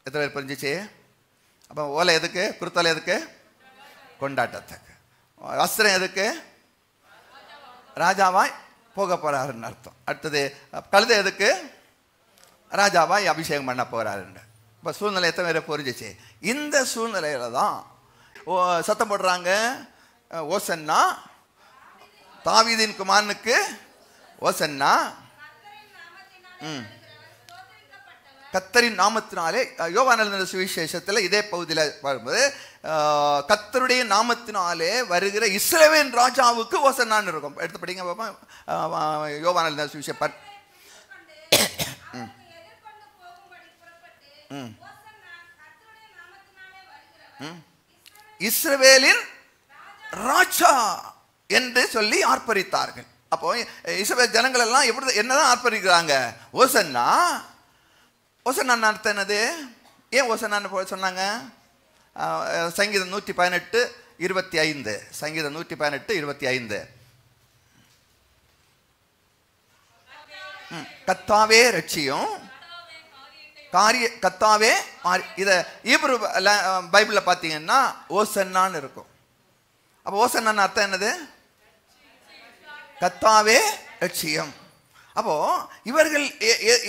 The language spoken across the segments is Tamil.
எத்தனை பேர் புரிஞ்சிச்சு? அப்போ ஓலை எதுக்கு? குருத்தோலை எதுக்கு? கொண்டாட்டத்துக்கு. வஸ்திரம் எதுக்கு? ராஜாவாய் போக போறாருன்னு அர்த்தம். அடுத்தது கழுதை எதுக்கு? ராஜாவாய் அபிஷேகம் பண்ண போறாருன்னு. இப்போ சூழ்நிலை எத்தனை பேரை புரிஞ்சிச்சு? இந்த சூழ்நிலையில தான் சத்தம் போடுறாங்க, ஓசன்னா தாவீதின் குமாரனுக்கு ஓசன்னா, கர்த்தரின் நாமத்தினாலே. யோவான் எழுதின சுவிசேஷத்தில் இதே பகுதியில் வரும்போது கர்த்தருடைய நாமத்தினாலே வருகிற இஸ்ரவேல் ராஜாவுக்கு ஓசன்னான்னு இருக்கும். எடுத்து படிங்க பாப்பா. யோவான் எழுதின சுவிசேஷம் இஸ்ரவேலின் ராஜா என்று சொல்லி ஆர்ப்பரித்தார்கள். அப்போ இஸ்ரவேல் ஜனங்கள் எல்லாம் எப்படி என்னதான் ஆர்ப்பரிக்கிறாங்க? ஓசன்னா. ஓசன்னா அர்த்தம் என்னது? ஏன் ஓசன்னான்னு சொன்னாங்க? சங்கீதம் 118:25. சங்கீதம் 118:25. கர்த்தாவே ரட்சியும், கர்த்தாவே. இத ஈப்ரு பைபிள்ல பாத்தீங்கன்னா ஓசன்னான்னு இருக்கும். அப்போ ஓசன்னான்னு அர்த்தம் என்னது? கர்த்தாவே ரட்சியும். அப்போ இவர்கள்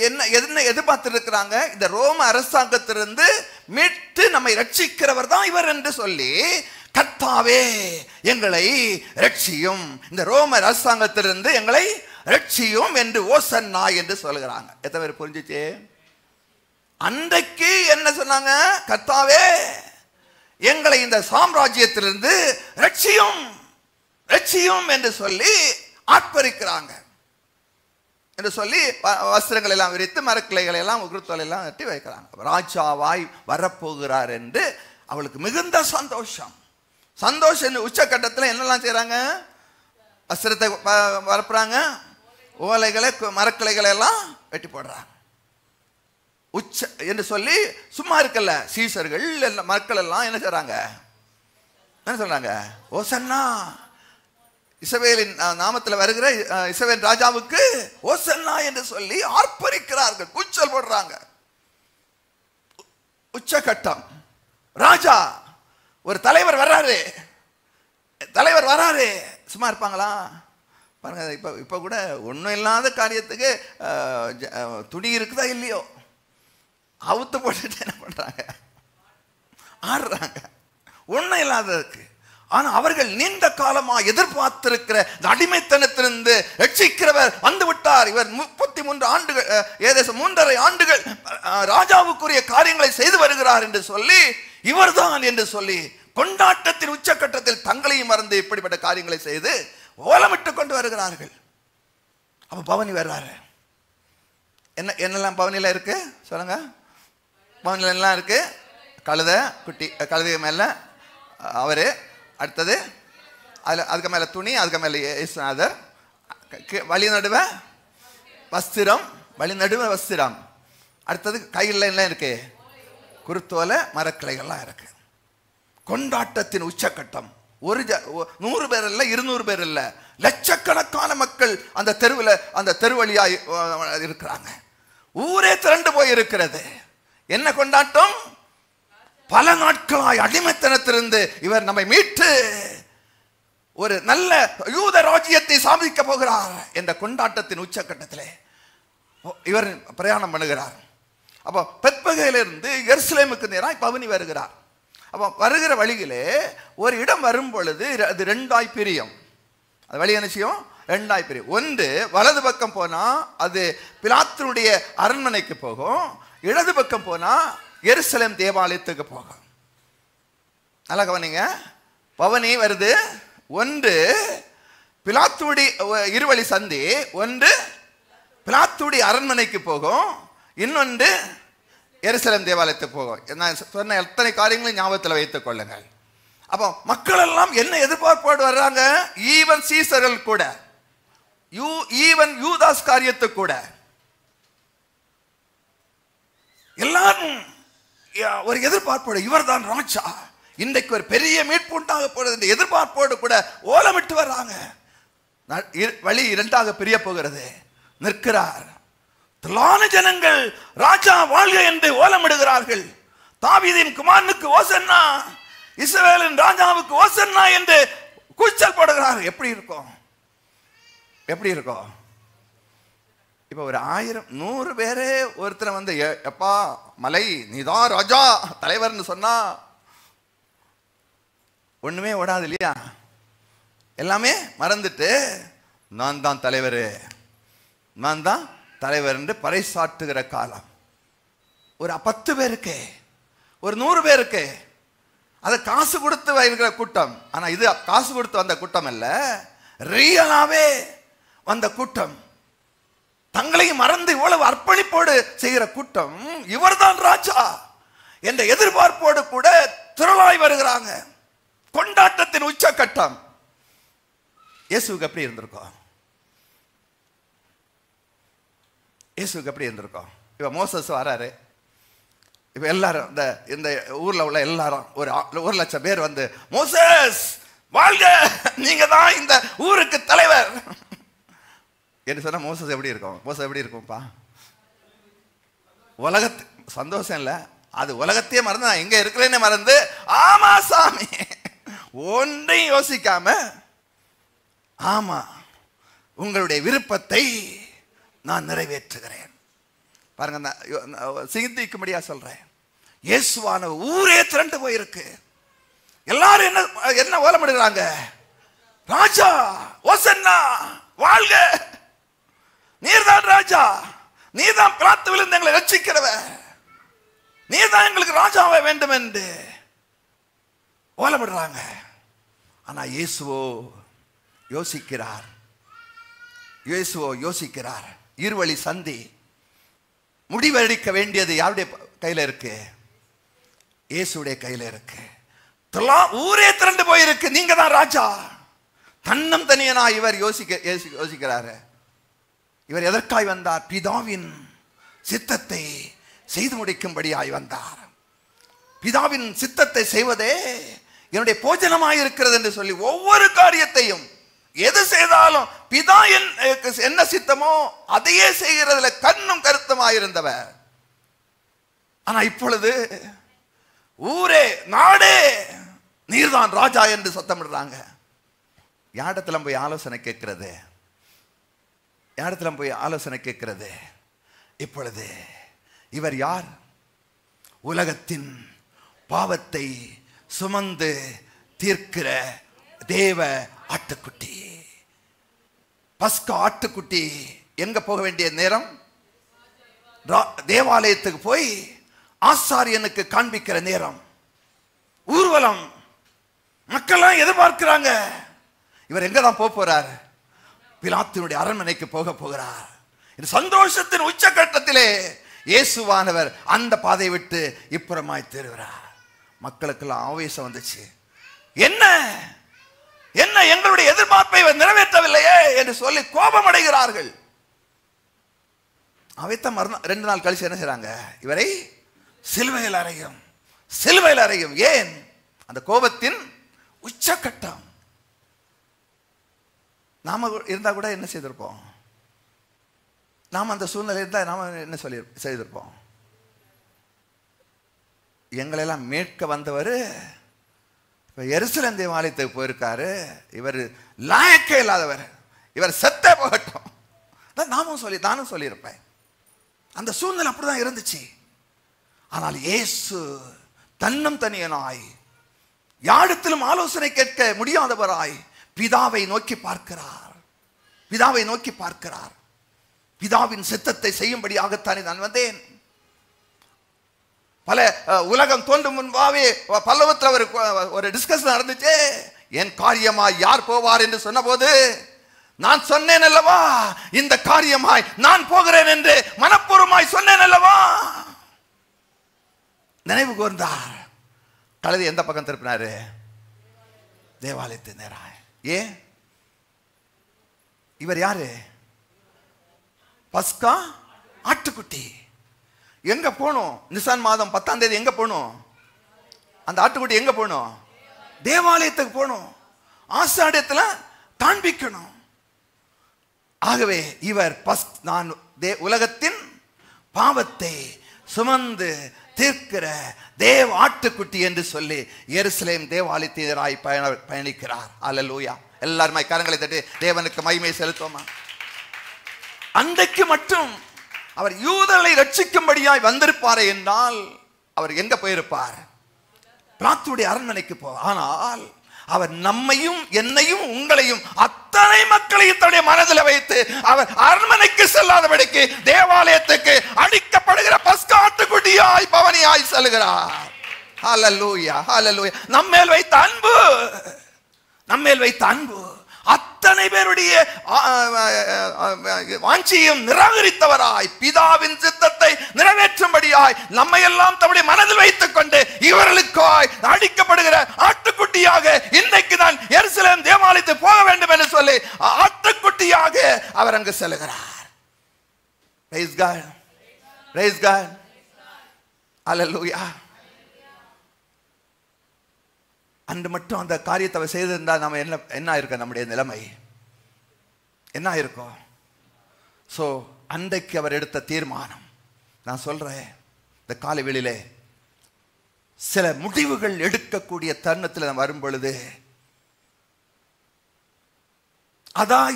என்ன எதிர்பார்த்து இருக்கிறாங்க? இந்த ரோம அரசாங்கத்திலிருந்து மீட்டு நம்மை ரட்சிக்கிறவர் தான் இவர் என்று சொல்லி, கர்த்தாவே எங்களை ரட்சியும், இந்த ரோம அரசாங்கத்திலிருந்து எங்களை ரட்சியும் என்று ஓசன்னா என்று சொல்கிறாங்க. எத்தனை பேர் புரிஞ்சிச்சு? அன்றைக்கு என்ன சொன்னாங்க? கர்த்தாவே எங்களை இந்த சாம்ராஜ்யத்திலிருந்து ரட்சியும் ரட்சியும் என்று சொல்லி ஆர்ப்பரிக்கிறாங்க என்று சொல்லி வஸ்திரங்கள் எல்லாம் விரித்து மரக்கிளைகளை எல்லாம் உகுத்தோலை எல்லாம் கட்டி வைக்கிறாங்க. ராஜாவாய் வரப்போகிறார் என்று அவளுக்கு மிகுந்த சந்தோஷம். சந்தோஷம் உச்சக்கட்டத்தில் என்னெல்லாம் செய்யறாங்க? வஸ்திரத்தை வரப்புறாங்க, ஓலைகளை மரக்கிளைகளை எல்லாம் வெட்டி போடுறாங்க. உச்ச என்று சொல்லி சும்மா இருக்கல, சீசர்கள் மக்கள் எல்லாம் என்ன செய்றாங்க? என்ன சொல்றாங்க? ஓசன்னா, இஸ்ரவேலின் நாமத்தில் வருகிற இஸ்ரவேல் ராஜாவுக்கு ஓசன்னா என்று சொல்லி ஆர்ப்பரிக்கிறார்கள், கூச்சல் போடுறாங்க. உச்சகட்டம். ராஜா ஒரு தலைவர் வர்றாரு, தலைவர் வராரு, சும்மா இருப்பாங்களா? பாருங்க, இப்ப கூட ஒன்றும் இல்லாத காரியத்துக்கு துணி இருக்குதா இல்லையோ அவுத்து போட்டுட்டு என்ன பண்றாங்க? ஆடுறாங்க, ஒன்றும் இல்லாததுக்கு. ஆனா அவர்கள் நீண்ட காலமா எதிர்பார்த்திருக்கிற அடிமைத்தனத்திலிருந்து ரட்சிக்கிறவர் வந்து விட்டார். இவர் 33 ஆண்டுகள், ஏதேசம் 3.5 ஆண்டுகள் ராஜாவுக்குரிய காரியங்களை செய்து வருகிறார் என்று சொல்லி, இவர்தான் என்று சொல்லி கொண்டாட்டத்தின் உச்சக்கட்டத்தில் தங்களையும் மறந்து இப்படிப்பட்ட காரியங்களை செய்து ஓலமிட்டு கொண்டு வருகிறார்கள். அப்ப பவனி வர்றாரு. என்னெல்லாம் பவனில இருக்கு சொல்லுங்க? பவனில எல்லாம் இருக்கு. கழுத குட்டி, கழுதை மேல அவரு, அடுத்தது அதுக்கு மேல துணி, அதுக்கு மேல இயேசுநாதர், வழி நடுவ வஸ்திரம், வழி நடுவ வஸ்திரம், அடுத்தது கையில் எல்லாம் இருக்கு, குருத்தோலை மரக்கிளைகள்லாம் இருக்கு. கொண்டாட்டத்தின் உச்சக்கட்டம். 100 பேர் இல்ல, 200 பேர் இல்ல, லட்சக்கணக்கான மக்கள் அந்த தெருவில், அந்த தெருவழியா இருக்கிறாங்க. ஊரே திரண்டு போய் இருக்கிறது. என்ன கொண்டாட்டம்? பல நாட்களாய் அடிமைத்தனத்திலிருந்து இவர் நம்மை மீட்டு ஒரு நல்ல யூத ராஜ்யத்தை சாதிக்க போகிறார் என்ற கொண்டாட்டத்தின் உச்சக்கட்டத்திலே இவர் பிரயாணம் பண்ணுகிறார். அப்போ பெத்பகேலிருந்து எருசலேமுக்கு நேராக பவனி வருகிறார். அப்போ வருகிற வழியிலே ஒரு இடம் வரும் பொழுது அது 2ஆய் பிரியும். அது வழி என்ன செய்யும்? 2ஆய் பிரியும். ஒன்று வலது பக்கம் போனா அது பிலாத்துடைய அரண்மனைக்கு போகும், இடது பக்கம் போனா எருசலேம் தேவாலயத்துக்கு போகும். நல்லா கவனிங்க, பவனி வருது. ஒன்று பிலாத்துடைய இருவழி சந்தி, ஒன்று பிலாத்துடைய அரண்மனைக்கு போகும், இன்னொன்று எருசலேம் தேவாலயத்துக்கு போகும். நான் சொன்ன எத்தனை காரியங்களும் ஞாபகத்தில் வைத்துக் கொள்ளுங்கள். அப்போ மக்கள் எல்லாம் என்ன எதிர்பார்ப்போடு வர்றாங்க? ஈவன் சீசர்கள் கூட, ஈவன் யூதாஸ் காரியத்து கூட எல்லாரும் ஒரு எதிர்பார்ப்போடு, இவர் தான் ராஜா, இன்றைக்கு ஒரு பெரிய மீட்பு உண்டாக போறது என்ற எதிர்பார்ப்போடு கூட ஓலமிட்டு வர்றாங்க. வழி 2ஆக பிரிய போகிறது. நிற்கிறார். திரளான ஜனங்கள் ராஜா வாழ்க என்று ஓலமிடுகிறார்கள். தாவீதின் குமாரனுக்கு ஓசன்னா, இஸ்ரவேலின் ராஜாவுக்கு ஓசன்னா என்று கூச்சல் போடுகிறார். எப்படி இருக்கும்? எப்படி இருக்கும்? இப்ப ஒரு 1000 100 பேரே ஒருத்தரை வந்து எப்பா மலை நீதான் ராஜா தலைவர்னு சொன்னா ஒண்ணுமே ஓடாது இல்லையா? எல்லாமே மறந்துட்டு நான் தான் தலைவர், நான் தான் தலைவர் என்று பறைசாற்றுகிற காலம். ஒரு 10 பேருக்கு, ஒரு 100 பேருக்கு அதை காசு கொடுத்து இருக்கிற கூட்டம். ஆனா இது காசு கொடுத்து வந்த கூட்டம் அல்ல, ரியலாவே வந்த கூட்டம். தங்களையும் மறந்து இவ்வளவு அர்ப்பணிப்போடு செய்கிற கூட்டம். இவர்தான் ராஜா என்ற எதிர்பார்ப்போடு கூட திரளாய் வருகிறாங்க. கொண்டாட்டத்தின் உச்சக்கட்டம். இயேசுக்கு எப்படி இருந்திருக்கும்? இயேசுக்கு எப்படி இருந்திருக்கும்? இப்ப மோசஸ் வராரு. இப்ப எல்லாரும் இந்த ஊர்ல உள்ள எல்லாரும் ஒரு 1,00,000 பேர் வந்து, மோசஸ் வாழ்க, நீங்க தான் இந்த ஊருக்கு தலைவர் என்று சொன்னா மோசஸ் எப்படி இருக்கும்? மோசஸ் எப்படி இருக்கும்பா? உலகத்து சந்தோஷம் இல்ல, அது உலகத்தையே மறந்து நான் எங்க இருக்கிறேன்னு மறந்து, ஆமா சாமி ஒன்றையும் யோசிக்காம, ஆமா உங்களுடைய விருப்பத்தை நான் நிறைவேற்றுகிறேன். பாருங்க, சிந்திக்கும்படியா சொல்றேன். இயேசுவான ஊரே திரண்டு போயிருக்கு. எல்லாரும் என்ன ஓலமிடுறாங்க? ராஜா ஓசன்னா, வாழ்க, நீர்தான் ராஜா, நீர்தான் பிளாத்துவிலிருந்து எங்களை ரட்சிக்கிறவ, நீர்தான் எங்களுக்கு ராஜாவை வேண்டும் என்று ஓலமிடுறாங்க. ஆனா இயேசுவோ யோசிக்கிறார். இயேசுவோ யோசிக்கிறார். இருவழி சந்தி. முடிவெடுக்க வேண்டியது யாருடைய கையில இருக்கு? இயேசுடைய கையில இருக்கு. ஊரே திரண்டு போயிருக்கு, நீங்க தான் ராஜா. தன்னம் தனியனா இவர் யோசிக்கிறாரு. இவர் எதற்காய் வந்தார்? பிதாவின் சித்தத்தை செய்து முடிக்கும்படியாய் வந்தார். பிதாவின் சித்தத்தை செய்வதே என்னுடைய போஜனமாய் இருக்கிறது என்று சொல்லி ஒவ்வொரு காரியத்தையும் எது செய்தாலும் பிதா என்ன சித்தமோ அதையே செய்கிறதுல கண்ணும் கருத்துமாயிருந்தவர். ஆனா இப்பொழுது ஊரே நாடே நீர்தான் ராஜா என்று சத்தமிடுறாங்க. யாரிடத்துல போய் ஆலோசனை கேட்கிறது? யாரிடத்துல போய் ஆலோசனை கேட்கிறது? இப்பொழுது இவர் யார்? உலகத்தின் பாவத்தை சுமந்து தீர்க்கிற தேவ ஆட்டுக்குட்டி. பஸ்கா ஆட்டுக்குட்டி எங்க போக வேண்டிய நேரம்? தேவாலயத்துக்கு போய் ஆசாரியனுக்கு காண்பிக்கிற நேரம். ஊர்வலம், மக்கள்லாம் எதிர்பார்க்கிறாங்க. இவர் எங்க தான் போறார்? பிலாத்தினுடைய அரண்மனைக்கு போகிறார். இந்த சந்தோஷத்தின் உச்சகட்டத்திலே இயேசுவானவர் அந்த பாதையை விட்டு இப்புறமாய் திருகிறார். மக்களுக்கெல்லாம் ஆவேசம் வந்துச்சு. என்ன என்ன எங்களுடைய எதிர்பார்ப்பை நிறைவேற்றவில்லையே என்று சொல்லி கோபம் அடைகிறார்கள். அவைத்த மறுநாள் 2 நாள் கழிச்சு என்ன செய்றாங்க? இவரை சிலுவையில் அறையும், சிலுவையில் அறையும். ஏன்? அந்த கோபத்தின் உச்சக்கட்டம். நாம இருந்தா கூட என்ன செய்திருப்போம்? நாம அந்த சூழ்நிலை இருந்தா நாம என்ன செய்திருப்போம்? எங்களெல்லாம் மீட்க வந்தவர் எருசலேம் தேவாலயத்துக்கு போயிருக்காரு, இவர் லாயக்கே இல்லாதவர், இவர் செத்தே போகட்டும். நானும் சொல்லியிருப்பேன். அந்த சூழ்நிலை அப்படிதான் இருந்துச்சு. ஆனால் இயேசு தன்னும் தனியனாய், யாரிடத்திலும் ஆலோசனை கேட்க முடியாதவராய் பிதாவை நோக்கி பார்க்கிறார். பிதாவை நோக்கி பார்க்கிறார். பிதாவின் சித்தத்தை செய்யும்படியாகத்தானே நான் வந்தேன். பல உலகம் தோன்றும் முன்பாவே பல்லவத்தில் ஒரு டிஸ்கஷன் நடந்துச்சு. என் காரியமாய் யார் போவார் என்று சொன்ன போது நான் சொன்னேன் அல்லவா, இந்த காரியமாய் நான் போகிறேன் என்று மனப்பூர்வமாய் சொன்னேன் அல்லவா. நினைவு கூர்ந்தார். கழுதை எந்த பக்கம் திருப்பினாரு? தேவாலயத்து நேராய். ஏன்? இவர் யாரு? பஸ்கா ஆட்டுக்குட்டி. எங்க போனோம்? நிசான் மாதம் 10ஆம் தேதி எங்க போனோம்? அந்த ஆட்டுக்குட்டி எங்க போனோம்? தேவாலயத்துக்கு போனோம். ஆசாரியத்துல காண்பிக்கணும். ஆகவே இவர் நான் உலகத்தின் பாவத்தை சுமந்து தீர்க்கிற தேவ ஆட்டுக்குட்டி என்று சொல்லி எருசலேம் தேவாலயத்தினராய் பயணிக்கிறார். அல்லேலூயா. எல்லாருமே கரங்களை தட்டி தேவனுக்கு மகிமை செலுத்துவோமா. அன்றைக்கு மட்டும் அவர் யூதர்களை ரட்சிக்கும்படியாய் வந்திருப்பாரே என்றால் அவர் எங்க போயிருப்பார்? பிலாத்துடைய அரண்மனைக்கு ஆனால் அவர் நம்மையும் என்னையும் உங்களையும் அத்தனை மக்களையும் தன்னுடைய மனதில் வைத்து அவர் அரண்மனைக்கு செல்லாதபடிக்கு தேவாலயத்துக்கு அடிக்கப்படுகிற பஸ்காட்டுக்குட்டியாய் பவனியாய் செல்கிறார். ஹல்லேலூயா, ஹல்லேலூயா. நம்மேல் வைத்த அன்பு அத்தனை பேருடைய வாஞ்சியும் நிராகரித்தவராய் பிதாவின் சித்தத்தை நிறைவேற்றும்படியாய் நம்மை எல்லாம் தம்முடைய மனதில் வைத்துக் கொண்டு இவர்களுக்காய் அடிக்கப்படுகிற ஆட்டுக்குட்டியாக இன்றைக்கு நான் எருசலேம் தேவாலயத்துக்கு போக வேண்டும் என்று சொல்லி ஆட்டுக்குட்டியாக அவர் அங்கு செல்கிறார். Praise God. Praise God. Hallelujah. அன்று மட்டும் அந்த காரியத்தை அவர் செய்திருந்தால் நம்ம என்ன இருக்க நம்முடைய நிலைமை என்ன இருக்கும்? ஸோ அன்றைக்கு அவர் எடுத்த தீர்மானம். நான் சொல்றேன், இந்த காலை வேளையிலே சில முடிவுகள் எடுக்கக்கூடிய தருணத்தில் நம்ம வரும் பொழுது அதான்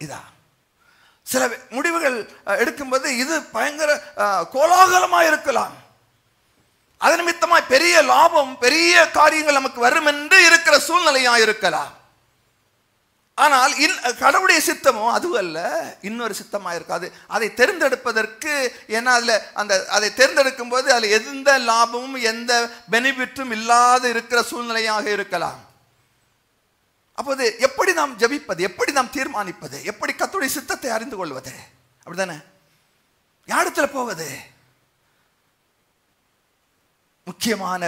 இதா சில முடிவுகள் எடுக்கும்போது இது பயங்கர கோலாகலமாக இருக்கலாம். அது நிமித்தமாய் பெரிய லாபம் பெரிய காரியங்கள் நமக்கு வரும் என்று இருக்கிற சூழ்நிலையா இருக்கலாம். ஆனால் கடவுளுடைய சித்தமோ அதுவல்ல, இன்னொரு சித்தமா இருக்காது. அதை தேர்ந்தெடுப்பதற்கு ஏன்னா அதை தேர்ந்தெடுக்கும் போது அதில் எந்த லாபமும் எந்த பெனிஃபிட்டும் இல்லாத இருக்கிற சூழ்நிலையாக இருக்கலாம். அப்போது எப்படி நாம் ஜெபிப்பது, எப்படி நாம் தீர்மானிப்பது, எப்படி கர்த்தருடைய சித்தத்தை அறிந்து கொள்வது? அப்படிதானே? யாரிடத்துல போவது? முக்கியமான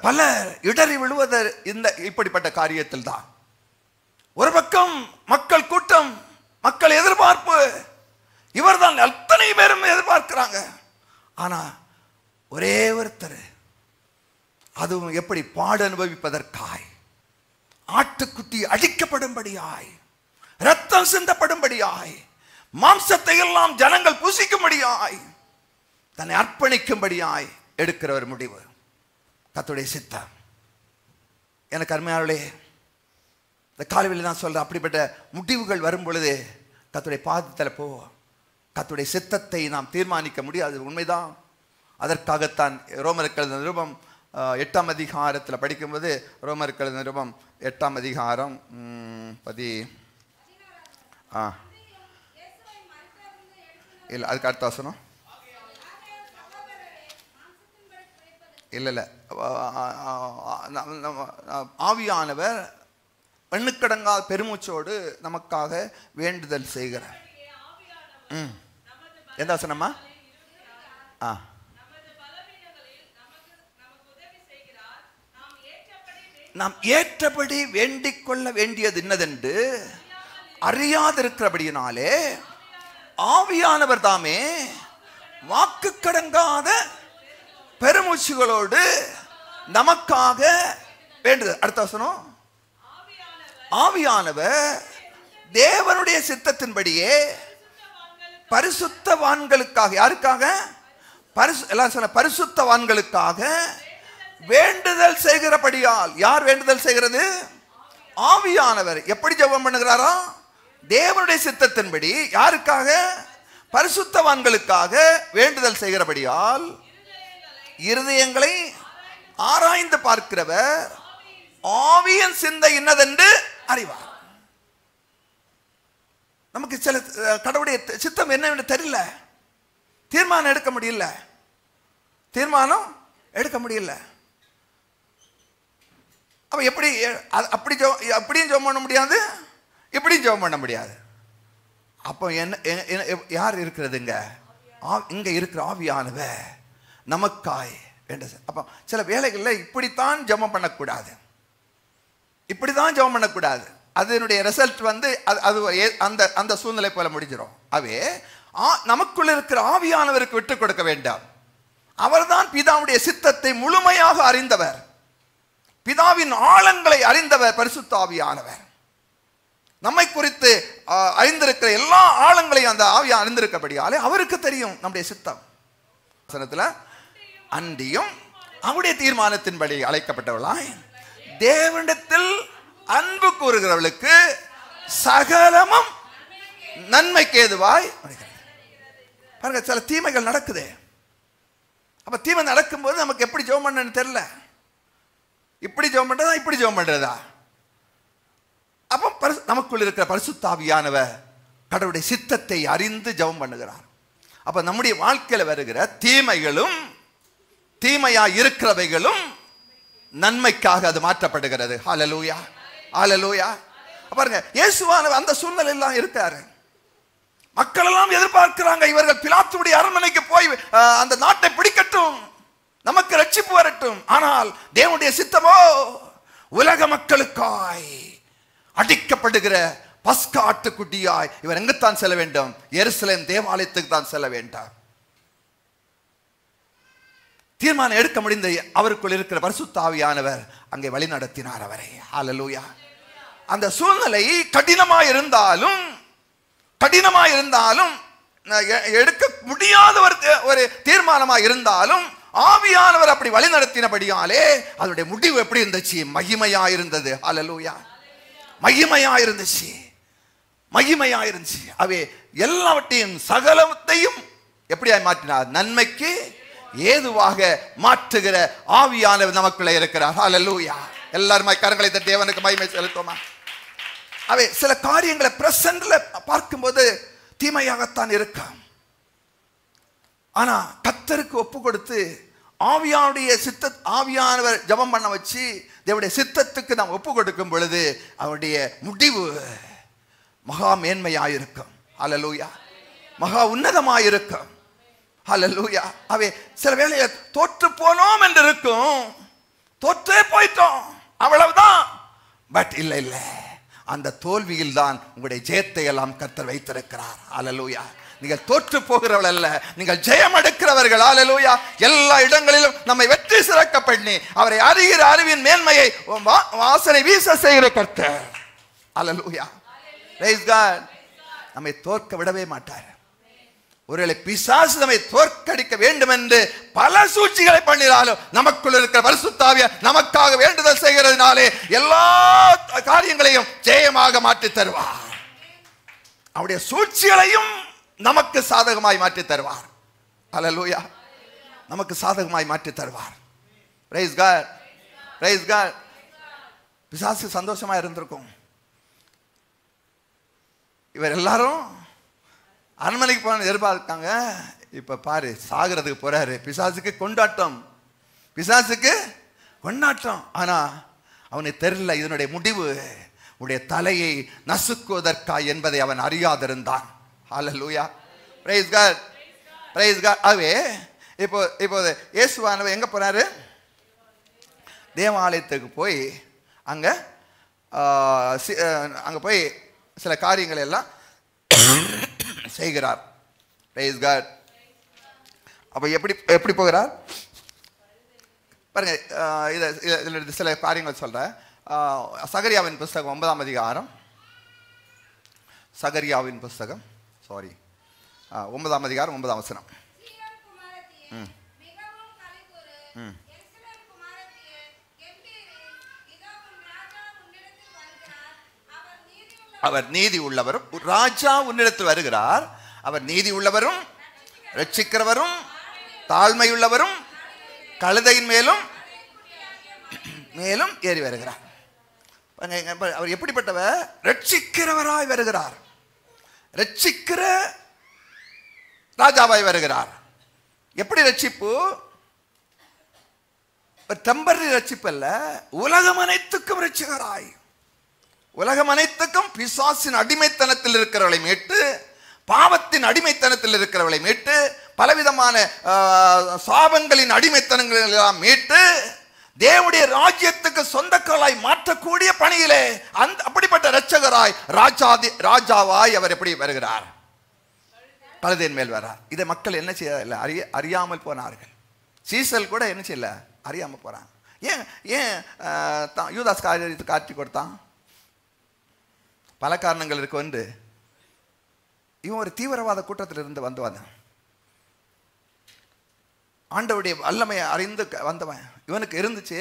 பல இடறி விழுவது இப்படிப்பட்ட காரியத்தில் தான். ஒரு பக்கம் மக்கள் கூட்டம், மக்கள் எதிர்பார்ப்பு, இவர்தான் அத்தனை பேரும் எதிர்பார்க்கிறாங்க. ஆனா ஒரே ஒருத்தர், அதுவும் எப்படி பாடு அனுபவிப்பதற்காய், ஆட்டுக்குட்டி அடிக்கப்படும்படியாய், ரத்தம் சிந்தப்படும்படியாய், மாம்சத்தை எல்லாம் ஜனங்கள் புசிக்கும்படியாய், தன்னை அர்ப்பணிக்கும்படியாய் எடுக்கிற ஒரு முடிவு கர்த்தருடைய சித்தம். எனக்கு அருமையாளே, இந்த காலையில் நான் சொல்றேன், அப்படிப்பட்ட முடிவுகள் வரும் பொழுது கர்த்தருடைய பாதத்தில் போ. கர்த்தருடைய சித்தத்தை நாம் தீர்மானிக்க முடியாது, உண்மைதான். அதற்காகத்தான் ரோமருக்கு எழுதின நிருபம் 8ஆம் அதிகாரத்தில் படிக்கும்போது, ரோமருக்கு எழுதின நிருபம் 8ஆம் அதிகாரம் இல்லை, அதுக்கு அடுத்த வசனம் இல்லை, ஆவியானவர் பெண்ணுக்கடங்கா பெருமூச்சோடு நமக்காக வேண்டுதல் செய்கிறார். எந்த வசனமா? நாம் ஏற்றபடி வேண்டிக் கொள்ள வேண்டியது என்னதென்று அறியாதிருக்கிறபடியினாலே ஆவியானவர் தாமே வாக்கு கடங்காத பெருமூச்சுகளோடு நமக்காக வேண்டுதல். அடுத்த வசனம், ஆவியானவர் தேவனுடைய சித்தத்தின்படியே பரிசுத்தவான்களுக்காக, யாருக்காக? பரிசுத்தவான்களுக்காக வேண்டுதல் செய்கிறபடியால். யார் வேண்டுதல் செய்கிறது? ஆவியானவர். எப்படி ஜெபம் பண்ணுகிறாரா? தேவனுடைய சித்தத்தின்படி. யாருக்காக? பரிசுத்தவான்களுக்காக வேண்டுதல் செய்கிறபடியால் இருதயங்களை ஆராய்ந்து பார்க்கிறவர் ஆவியின் சிந்தை என்னதென்று அறிவார். நமக்கு சில கடவுளுடைய சித்தம் என்னவென்று தெரியல, தீர்மானம் எடுக்க முடியல. அப்ப எப்படி அப்படியும் ஜெபம் பண்ண முடியாது, இப்படியும் ஜெபம் பண்ண முடியாது. அப்போ யார் இருக்கிறதுங்க? இங்க இருக்கிற ஆவியானவர் நமக்காய் வேண்டது. அப்போ சில வேளைகளில் இப்படித்தான் ஜெபம் பண்ணக்கூடாது, அதனுடைய ரிசல்ட் அது அந்த சூழ்நிலை போல முடிஞ்சிடும். அவே நமக்குள்ள இருக்கிற ஆவியானவருக்கு விட்டு கொடுக்க வேண்டாம். அவர்தான் பிதாவுடைய சித்தத்தை முழுமையாக அறிந்தவர், பிதாவின் ஆழங்களை அறிந்தவர் பரிசுத்த ஆவியானவர். நம்மை குறித்து அறிந்திருக்கிற இருக்கிற எல்லா ஆழங்களையும் அந்த ஆவியா அறிந்திருக்கபடியாலே அவருக்கு தெரியும் நம்முடைய சித்தம். அன்றியும் அவருடைய தீர்மானத்தின்படி அழைக்கப்பட்டவளாய் தேவனிடத்தில் அன்பு கூறுகிறவளுக்கு சகலமும் நன்மைக்கு ஏதுவாய். பாருங்க, சில தீமைகள் நடக்குது. அப்ப தீமை நடக்கும்போது நமக்கு எப்படி ஜெபம் பண்ணணும்னு தெரியல. இப்படி ஜெபம் பண்றதா, இப்படி ஜெபம் பண்றதா? அப்ப நமக்குள் இருக்கிற பரிசுத்த ஆவியானவர் கடவுளுடைய சித்தத்தை அறிந்து ஜெபம் பண்ணுகிறார். அப்ப நம்முடைய வாழ்க்கையில வருகிற தீமைகளும் தீமையா இருக்கிறவைகளும் நன்மைக்காக அது மாற்றப்படுகிறது. ஹல்லேலூயா, ஹல்லேலூயா. பாருங்க, இயேசுவானவர் அந்த சூழ்நிலை எல்லாம் இருக்காரு. மக்கள் எல்லாம் எதிர்பார்க்கிறாங்க, இவர்கள் பிலாத்துடைய அரண்மனைக்கு போய் அந்த நாட்டை பிடிக்கட்டும், நமக்கு ரட்சிப்பு வரட்டும். ஆனால் தேவனுடைய சித்தமோ உலக மக்களுக்காய் அடிக்கப்படுகிற பஸ்கா ஆட்டுக்குட்டியாய் இவர் எங்குத்தான் செல்ல வேண்டும்? எருசலேம் தேவாலயத்துக்கு தான் செல்ல வேண்டாம். தீர்மானம் எடுக்க முடிந்த அவருக்குள் இருக்கிற பரிசுத்த ஆவியானவர் அங்கே வழி நடத்தினார் அவரை. ஹல்லேலூயா. அந்த சூழ்நிலை கடினமாய் இருந்தாலும் எடுக்க முடியாத ஒரு தீர்மானமாக இருந்தாலும் ஆவியானவர் அப்படி வழி நடத்தினபடியாலே அதனுடைய முடிவு எப்படி இருந்துச்சு? மகிமையா இருந்தது. ஹல்லேலூயா, மகிமையா இருந்துச்சு, மகிமையா இருந்துச்சு. அவை எல்லாவற்றையும் சகலத்தையும் எப்படியாய் மாற்றினார்? நன்மைக்கு ஏதுவாக மாற்றுகிற ஆவியானவர் நமக்குள்ள இருக்கிறார். ஹல்லேலூயா. எல்லாருமே கரங்களை தட்டி தேவனுக்கு மகிமை செலுத்துவோமா? அவை சில காரியங்களை பிரசன்ட்ல பார்க்கும்போது தீமையாகத்தான் இருக்கும். ஆனா கர்த்தருக்கு ஒப்பு கொடுத்து ஆவியானவர் ஜெபம் பண்ண வச்சு தேவனுடைய சித்தத்துக்கு நாம் ஒப்பு கொடுக்கும் பொழுது அவருடைய முடிவு மகா மேன்மையாயிருக்கும். ஹல்லேலூயா, மகா உன்னதமாயிருக்கும். ஹல்லேலூயா. அவை சில வேளையில தோற்று போனோம் என்று இருக்கும், தோற்றே போயிட்டோம் அவ்வளவுதான். பட் இல்ல இல்ல, அந்த தோல்வியில் தான் உங்களுடைய ஜெயத்தை எல்லாம் கர்த்தர் வைத்திருக்கிறார். ஹல்லேலூயா. நீங்கள் தோற்று போகிறவர்கள் அல்ல, நீங்கள் ஜெயம் எடுக்கிறவர்கள். ஹல்லேலூயா. எல்லா இடங்களிலும் நம்மை வெற்றி சிறக்க பண்ணி அவரை அறிகிற அறிவின் மேன்மையை வாசனை வீச செய்கிற கர்த்தர். ஹல்லேலூயா. Praise God. நம்மை தோற்க விடவே மாட்டார். ஒருவேளை பிசாசு நம்மை தோற்கடிக்க வேண்டும் என்று பல சூழ்ச்சிகளை பண்ணினாலும் நமக்குள் இருக்கிற பரிசுத்த ஆவியார் நமக்காக வேண்டுதல் செய்கிறதுனாலே எல்லா காரியங்களையும் ஜெயமாக மாற்றி தருவார். அவருடைய சூழ்ச்சிகளையும் நமக்கு சாதகமாய் மாற்றி தருவார். ஹல்லேலூயா. நமக்கு சாதகமாய் மாற்றி தருவார். Praise God, praise God. பிசாசு சந்தோஷமா இருந்திருக்கும். இவர் எல்லாரும் அரண்மனைக்கு போன எதிர்பார்க்காங்க. இப்ப பாரு, சாகிறதுக்கு போறாரு. பிசாசுக்கு கொண்டாட்டம், பிசாசுக்கு கொண்டாட்டம். ஆனா அவனுக்கு தெரியல இதனுடைய முடிவு உடைய தலையை நசுக்குவதற்கா என்பதை அவன் அறியாதிருந்தான். Hallelujah. Praise God, praise God. ஆகவே இப்போது இயேசுவானவர் எங்க போறாரு? தேவாலயத்துக்கு போய் அங்க போய் சில காரியங்களை எல்லாம் செய்கிறார். Praise God. அப்ப எப்படி போகிறார் பாருங்க. இதில் சில காரியங்கள் சொல்றேன். சகரியாவின் புஸ்தகம் 9ஆம் அதிகாரம், சகரியாவின் புஸ்தகம் 9ஆம் அதிகாரம் 9ஆம் வசனம். அவர் நீதி உள்ளவரும், ராஜா உன்னிடத்தில் வருகிறார். அவர் நீதி உள்ளவரும், ரட்சிக்கிறவரும், தாழ்மையுள்ளவரும், கழுதையின் மேலும் மேலும் ஏறி வருகிறார். அவர் எப்படிப்பட்டவர்? ரட்சிக்கிறவராய் வருகிறார், ரட்சிக்கிற ராஜாவாய் வருகிறார். எப்படி ரட்சிப்பு? டெம்பரரி ரட்சிப்பு அல்ல, உலகம் அனைத்துக்கும் ரட்சிகராய், உலகம் அனைத்துக்கும் பிசாசின் அடிமைத்தனத்தில் இருக்கிறவளை மீட்டு, பாவத்தின் அடிமைத்தனத்தில் இருக்கிறவளை மீட்டு, பலவிதமான சாபங்களின் அடிமைத்தனங்களை எல்லாம் மீட்டு தேவனுடைய ராஜ்யத்துக்கு சொந்தக்காலாய் மாற்றக்கூடிய பணியிலே அப்படிப்பட்ட இரட்சகராய் ராஜாவாய் அவர் எப்படி வருகிறார்? கழுதையின் மேல் வரார். இதை மக்கள் என்ன செய்யல, அறியாமல் போனார்கள். சீசல் கூட என்ன செய்யல, அறியாமல் போறாங்க. ஏன் யூதாஸ் காரியத்தை காட்டி கொடுத்தான்? பல காரணங்கள் இருக்கு. வந்து இவன் ஒரு தீவிரவாத கூட்டத்தில் இருந்து வந்தவன், ஆண்டவருடைய வல்லமையை அறிந்து வந்தவன். இவனுக்கு இருந்துச்சு,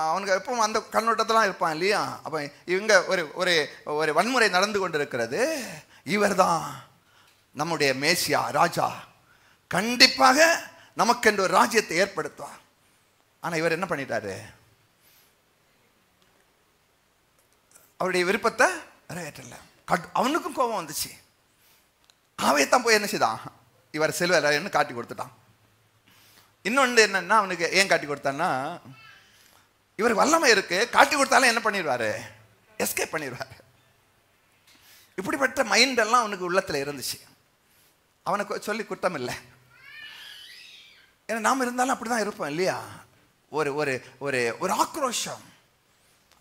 அவனுக்கு எப்பவும் அந்த கண்ணோட்டத்தெல்லாம் இருப்பான் இல்லையா. அப்போ இவங்க ஒரு ஒரு ஒரு வன்முறை நடந்து கொண்டு இருக்கிறது. இவர் தான் நம்முடைய மேசியா, ராஜா, கண்டிப்பாக நமக்கென்று ஒரு ராஜ்யத்தை ஏற்படுத்துவார். ஆனால் இவர் என்ன பண்ணிட்டாரு? அவருடைய விருப்பத்தை நிறைவேற்றல. அவனுக்கும் கோபம் வந்துச்சு. அவை தான் போய் என்ன செய்தான்? இவர் செல்வன்னு காட்டி கொடுத்துட்டான். இன்னொன்று என்னன்னா, அவனுக்கு ஏன் காட்டி கொடுத்தான்னா, இவர் வல்லமை இருக்கு, காட்டி கொடுத்தாலும் என்ன பண்ணிடுவாரு? எஸ்கேப் பண்ணிடுவாரு. இப்படிப்பட்ட மைண்டெல்லாம் அவனுக்கு உள்ளத்தில் இருந்துச்சு. அவனுக்கு சொல்லி குற்றம் இல்லை, ஏன்னா நாம் இருந்தாலும் அப்படி தான் இருப்போம் இல்லையா. ஒரு ஒரு ஒரு ஒரு ஆக்ரோஷம்,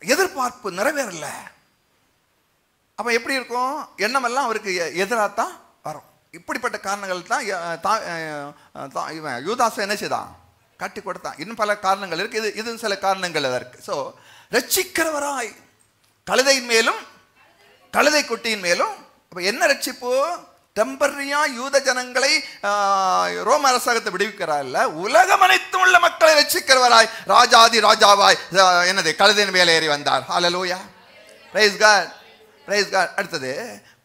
எதிர்பார்ப்பு நிறைவேறல. அப்போ எப்படி இருக்கும்? எண்ணமெல்லாம் அவருக்கு எதிராகத்தான் வரும். இப்படிப்பட்ட காரணங்கள் தான் இவன் யூதாஸ் என்ன செய்தான்? காட்டி கொடுத்தான். இன்னும் பல காரணங்கள் இருக்கு, இது சில காரணங்கள் அதற்கு. ஸோ ரட்சிக்கிறவராய் கழுதையின் மேலும் கழுதை குட்டியின் மேலும். அப்போ என்ன ரட்சிப்பு? டெம்பரரியா யூத ஜனங்களை ரோம அரசாங்கத்தை விடுவிக்கிறார் இல்ல, உலகம் அனைத்தும் உள்ள மக்களை ரட்சிக்கிறவராய் ராஜாதி ராஜாவாய் என்னது கழுதையின் மேலே ஏறி வந்தார். ஹல்லேலூயா, பிரைஸ் காட், பிரைஸ் காட். அடுத்தது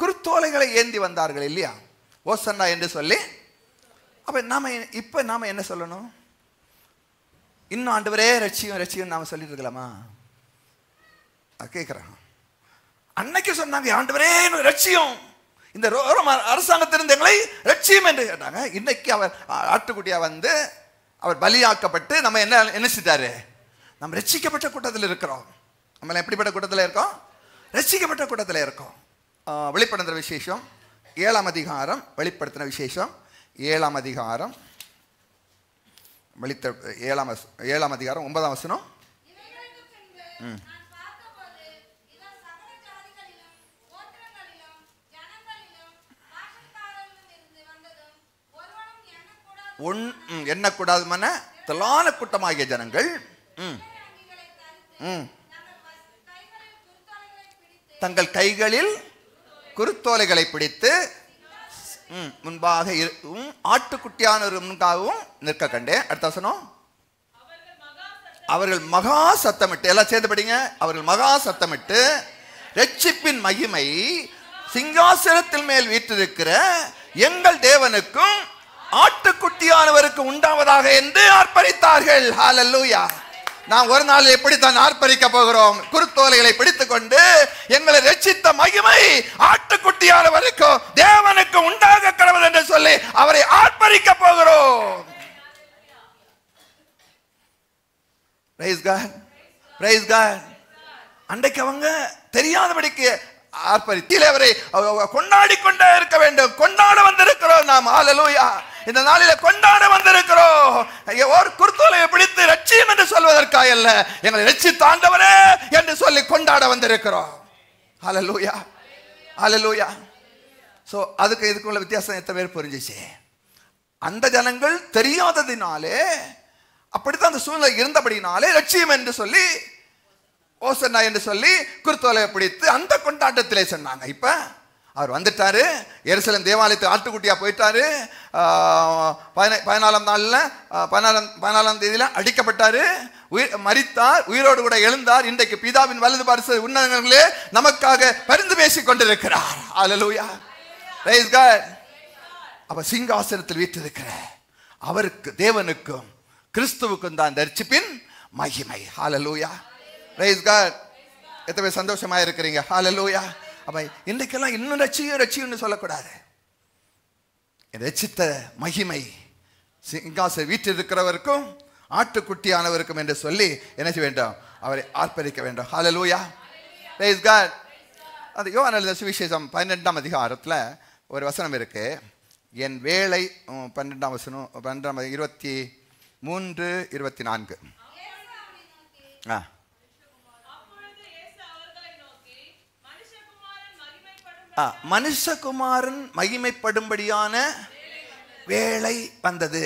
குருத்தோலைகளை ஏந்தி வந்தார்கள் இல்லையா, ஓசன்னா என்று சொல்லி. அப்ப நாம என்ன சொல்லணும்? இன்னும் ஆண்டவரே ரட்சியும் ரட்சியும் நாம சொல்லிட்டு இருக்கலாமா? கேட்கிறேன். அன்னைக்கு சொன்னாங்க ஆண்டவரே ரட்சியும், இந்த ரோம அரசாங்கத்திலிருந்து எங்களை ரட்சியும் என்று கேட்டாங்க. இன்னைக்கு அவர் ஆட்டுக்குட்டியா வந்து அவர் பலியாக்கப்பட்டு நம்ம என்ன செஞ்சாரு? நம்ம ரட்சிக்கப்பட்ட கூட்டத்தில் இருக்கிறோம். நம்ம எப்படிப்பட்ட கூட்டத்தில் இருக்கோம்? ரட்சிக்கப்பட்ட கூட்டத்தில் இருக்கோம். வெளிப்படுத்துகிற விசேஷம் 7ஆம் அதிகாரம், வெளிப்படுத்தின விசேஷம் 7ஆம் அதிகாரம், 7ஆம் அதிகாரம் 9ஆம் வசனம். எண்ணக்கூடாதுமான திரளான கூட்டமாகிய ஜனங்கள் தங்கள் கைகளில் குருத்தோலைகளை பிடித்து முன்பாக ஆட்டுக்குட்டியானவர் முன்பாகவும் நிற்க கண்டேன். அடுத்த வசனம், அவர்கள் மகா சத்தமிட்டு, எல்லாம் சேர்ந்து படிங்க, அவர்கள் மகா சத்தமிட்டு ரட்சிப்பின் மகிமை சிங்காசனத்தின் மேல் வீற்றிருக்கிற எங்கள் தேவனுக்கும் ஆட்டுக்குட்டியானவருக்கு உண்டாவதாக என்று ஆர்ப்பரித்தார்கள். ஹல்லேலூயா. நாம் ஒரு நாள் எப்படித்தான் ஆர்ப்பரிக்க போகிறோம்? குருத்தோலைகளை பிடித்துக் கொண்டு எங்களை ரட்சித்த மகிமை ஆட்டுக்குட்டியானவருக்கு தேவனுக்கு உண்டாக கடவுள் என்று சொல்லி அவரை ஆர்ப்பரிக்க போகிறோம். Praise God, praise God. அன்றைக்கு அவங்க தெரியாதபடிக்கு ஆர்ப்பரித்திலே அவரை கொண்டாடி கொண்டே இருக்க வேண்டும். கொண்டாட வந்திருக்கிறோம் நாம். ஹல்லேலூயா. இந்த நாளில கொண்டாட வந்திருக்கிறோம். ஒரு குருத்தோலையை பிடித்து ரட்சியம் என்று சொல்வதற்காக அல்ல, எங்களை ரட்சித்த ஆண்டவரே என்று சொல்லி கொண்டாட வந்திருக்கிறோம். ஹல்லேலூயா, ஹல்லேலூயா. சோ அதுக்கு இதுக்குள்ள வித்தியாசம் எத்தனை பேர் புரிஞ்சிச்சு? அந்த ஜனங்கள் தெரியாததினாலே, அப்படித்தான் அந்த சூழ்நிலை இருந்தபடினாலே ரட்சியம் என்று சொல்லி ஓசன்னா என்று சொல்லி குருத்தோலையை பிடித்து அந்த கொண்டாட்டத்திலே சொன்னாங்க. இப்ப அவர் வந்துட்டாரு, எருசலேம் தேவாலயத்தில் ஆட்டுக்குட்டியா போயிட்டாரு. 14ஆம் நாளில் 14ஆம் தேதியில் அடிக்கப்பட்டாரு, மரித்தார், உயிரோடு கூட எழுந்தார். இன்றைக்கு பிதாவின் வலது பாரிச உன்னதங்களிலே நமக்காக பரிந்து பேசிக் கொண்டிருக்கிறார். ஹல்லேலூயா, பிரைஸ் காட். அப்ப சிங்காசனத்தில் வீற்றிருக்கிற அவருக்கு, தேவனுக்கும் கிறிஸ்துவுக்கும் தான் ரட்சிப்பின் மகிமை. ஹல்லேலூயா, பிரைஸ் காட். எத்தனை பேர் சந்தோஷமா இருக்கிறீங்க? ஹல்லேலூயா. அப்ப இன்றைக்கெல்லாம் இன்னும் ரட்சியும் சொல்லக்கூடாது. ரட்சித்த மகிமை சிங்காசன வீட்டில் இருக்கிறவருக்கும் ஆட்டுக்குட்டியானவருக்கும் என்று சொல்லி என்ன செய்ய வேண்டும்? அவரை ஆர்ப்பரிக்க வேண்டும். ஹல்லேலூயா, பிரைஸ் காட். அந்த யோவான் எழுதின சுவிசேஷம் 12ஆம் அதிகாரத்தில் ஒரு வசனம் இருக்கு. என் வேலை 12ஆம் வசனம் 23, 24. மனுஷகுமாரன் மகிமைப்படும்படியான வேளை வந்தது.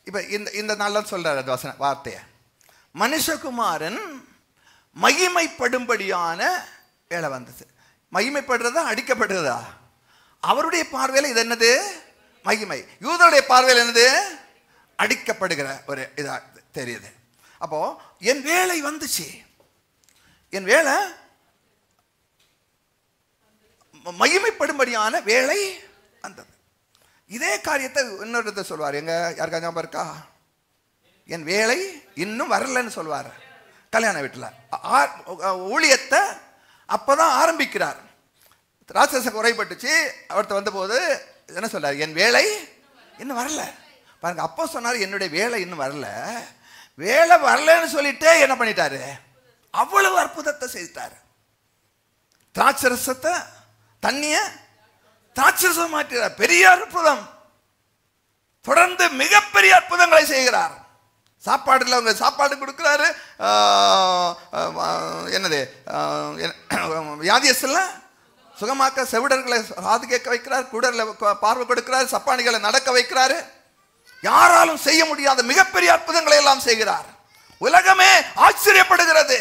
இப்ப இந்த நாள்ல சொல்றாரு அந்த வசன வார்த்தைய, மனுஷகுமாரன் மகிமைப்படும்படியான வேளை வந்தது. மகிமைப்படுறதா அடிக்கப்படுறதா? அவருடைய பார்வையில் இது என்னது? மகிமை. யூதருடைய பார்வையில் என்னது? அடிக்கப்படுகிற ஒரு இதா தெரியுது. அப்போ என் வேலை வந்துச்சு, என் வேலை மகிமைப்படும்படியான வேலை வந்தது. இதே காரியத்தை இன்னொரு சொல்வார். எங்க யாருக்கா ஞாபகம் இருக்கா? என் வேலை இன்னும் வரலன்னு சொல்வார். கல்யாண வீட்டில் ஊழியத்தை அப்பதான் ஆரம்பிக்கிறார். ராட்சச குறைபட்டுச்சு, அவர்கிட்ட வந்தபோது என்ன சொல்றார்? என் வேலை இன்னும் வரல. பாருங்க, அப்போ சொன்னார் என்னுடைய வேலை இன்னும் வரல. வேலை வரலன்னு சொல்லிட்டே என்ன பண்ணிட்டாரு? அவ்வளவு அற்புதத்தை செய்தார். திராட்சரசத்தை தண்ணிய திராட்சரசம் மாற்றார். பெரிய அற்புதம். தொடர்ந்து மிகப்பெரிய அற்புதங்களை செய்கிறார். சாப்பாடுல அவங்க சாப்பாடு கொடுக்கிறாரு. என்னது வியாதியஸ்ல சுகமாக்க, செவிடர்களை காது கேட்க வைக்கிறார், குடர்ல பார்வை கொடுக்கிறார், சப்பானிகளை நடக்க வைக்கிறாரு. யாராலும் செய்ய முடியாத மிகப்பெரிய அற்புதங்களை எல்லாம் செய்கிறார். உலகமே ஆச்சரியப்படுகிறது.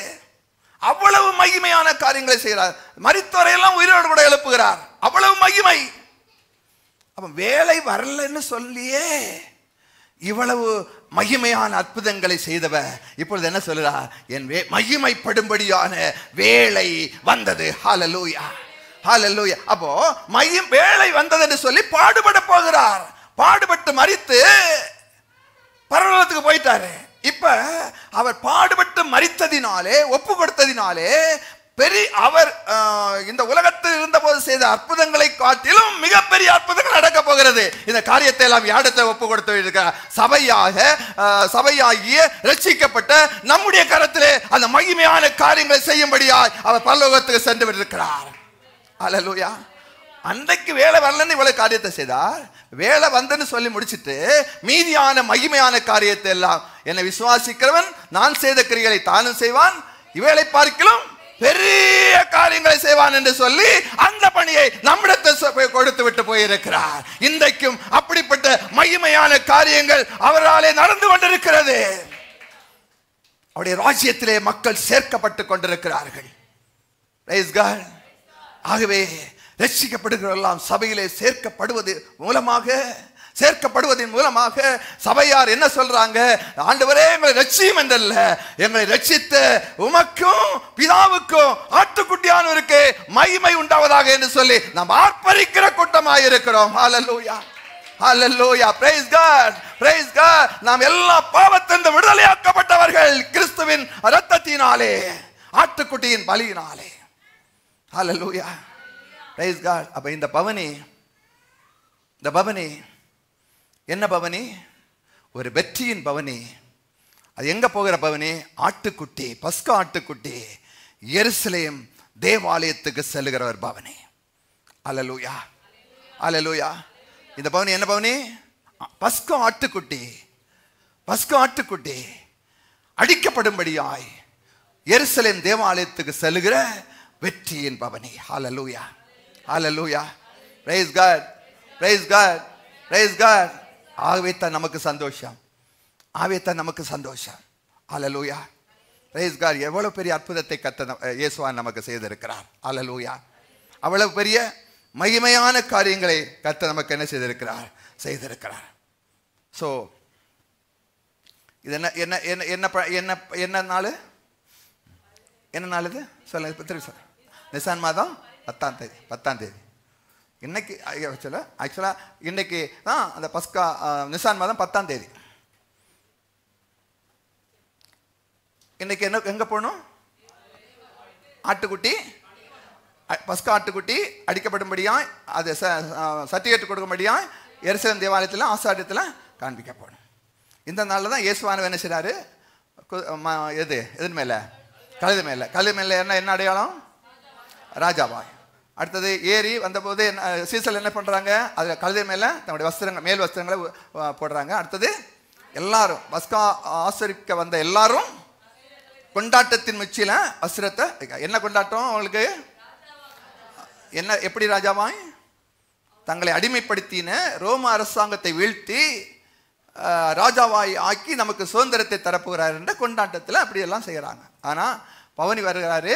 அவ்வளவு மகிமையான காரியங்களை செய்கிறார். மரித்தோரை எல்லாம் உயிரோடு கூட எழுப்புகிறார். அவ்வளவு மகிமை. அப்ப வேலை வரலன்னு சொல்லியே இவ்வளவு மகிமையான அற்புதங்களை செய்தவர் இப்பொழுது என்ன சொல்கிறார்? என் மகிமைப்படும்படியான வேலை வந்தது. ஹல்லேலூயா, ஹல்லேலூயா. அப்போ வேலை வந்தது என்று சொல்லி பாடுபட போகிறார். பாடுபட்டு மரித்து பரலோகத்துக்கு போயிட்டாரு. இப்ப அவர் பாடுபட்டு மரித்ததினாலே, ஒப்பு கொடுத்ததினாலே அவர் இந்த உலகத்தில் இருந்த போது செய்த அற்புதங்களை காட்டிலும் மிகப்பெரிய அற்புதங்கள் நடக்க போகிறது. இந்த காரியத்தை எல்லாம் யாரிடத்தை ஒப்பு கொடுத்து சபையாகிய ரட்சிக்கப்பட்ட நம்முடைய கரத்திலே அந்த மகிமையான காரியங்களை செய்யும்படியாய் அவர் பரலோகத்துக்கு சென்று விட்டிருக்கிறார். அல்லேலூயா. அன்றைக்கு வேலை வரலன்னு இவ்வளவு காரியத்தை செய்தார். வேலை வந்துன்னு சொல்லி முடிச்சிட்டு மீதியான மகிமையான காரியத்தை எல்லாம், என்னை விசுவாசிக்கிறவன் நான் செய்த கிரிகளை தானும் செய்வான், இவைகளை பார்க்கிலும் பெரிய காரியங்களை செய்வான் என்று சொல்லி அந்த பணியை நம்மிடத்தில் கொடுத்து விட்டு போயிருக்கிறார். இன்றைக்கும் அப்படிப்பட்ட மகிமையான காரியங்கள் அவராலே நடந்து கொண்டிருக்கிறது. அவருடைய ராஜ்யத்திலே மக்கள் சேர்க்கப்பட்டு கொண்டிருக்கிறார்கள். Praise God. ஆகவே ரட்சிக்கப்படுகிறவெல்லாம் சபையிலே சேர்க்கப்படுவதன் மூலமாக சபையார் என்ன சொல்றாங்க? ஆண்டவரே எங்களை ரட்சியும் என்றல்ல, எங்களை ரட்சித்த உமக்கும் பிதாவுக்கும் ஆட்டுக்குட்டியானவருக்கு மகிமை உண்டாவதாக என்று சொல்லி நாம் ஆர்ப்பரிக்கிற கூட்டமாக இருக்கிறோம். Hallelujah, hallelujah. Praise God, praise God. நாம் எல்லா பாவத்திலிருந்து விடுதலையாக்கப்பட்டவர்கள் கிறிஸ்துவின் இரத்தத்தினாலே, ஆட்டுக்குட்டியின் பலியினாலே. ஹல்லேலூயா, பிரைஸ் காட். அப்ப இந்த பவனி என்ன பவனி? ஒரு வெற்றியின் பவனி. அது எங்க போகிற பவனி? ஆட்டுக்குட்டி, பஸ்கா ஆட்டுக்குட்டி எருசலேம் தேவாலயத்துக்கு செல்லுகிற ஒரு பவனி. அல்லேலூயா, அல்லேலூயா. இந்த பவனி என்ன பவனி? பஸ்கா ஆட்டுக்குட்டி. பஸ்கா ஆட்டுக்குட்டி அடிக்கப்படும்படியாய் எருசலேம் தேவாலயத்துக்கு செல்லுகிற வெற்றியின் பவனி. Hallelujah, hallelujah. Praise God, praise God, praise God. ஆகவே தான் நமக்கு சந்தோஷம், ஆகவே தான் நமக்கு சந்தோஷம். Hallelujah, praise God. எவ்வளவு பெரிய அற்புதத்தை இயேசுவான் நமக்கு செய்திருக்கிறார். அல்லேலூயா. அவ்வளவு பெரிய மகிமையான காரியங்களை கர்த்தர் நமக்கு என்ன செய்திருக்கிறார். ஸோ இது என்ன என்ன என்ன என்ன என்ன நாள்? என்ன நாள் இது? சொல்லுங்க திருப்பி சொல்லுங்க. நிசான் மாதம் 10ஆம் தேதி. இன்னைக்கு ஆக்சுவலாக இன்னைக்கு தான் அந்த பஸ்கா. நிசான் மாதம் 10ஆம் தேதி. இன்னைக்கு என்ன எங்கே போகணும்? ஆட்டுக்குட்டி, பஸ்கா ஆட்டுக்குட்டி அடிக்கப்படும்படியாய், அது சர்டிஃபிகேட் கொடுக்கும்படியாய் எருசலேம் தேவாலயத்தில் ஆசாரியத்தில் காண்பிக்க போகணும். இந்த நாளில் தான் இயேசுவானவர் என்ன செய்கிறாரு? எதன் மேலே? கழுதை மேலே. கழுதை மேலே என்ன அடையாளம்? ராஜாவாய். அடுத்தது ஏறி வந்தபோது சீசல் என்ன பண்ணுறாங்க? அதில் கழுதை மேலே தன்னுடைய வஸ்திரங்கள், மேல் வஸ்திரங்களை போடுறாங்க. அடுத்தது எல்லாரும் பஸ்கா ஆசரிக்க வந்த எல்லாரும் கொண்டாட்டத்தின் முச்சில வஸ்திரத்தை. என்ன கொண்டாட்டம் அவங்களுக்கு? என்ன? எப்படி ராஜாவாய் தங்களை அடிமைப்படுத்தின ரோம அரசாங்கத்தை வீழ்த்தி ராஜாவாய் ஆக்கி நமக்கு சுதந்திரத்தை தரப்போகிறார் என்ற கொண்டாட்டத்தில் அப்படியெல்லாம் செய்கிறாங்க. ஆனால் பவனி வருகிறாரு,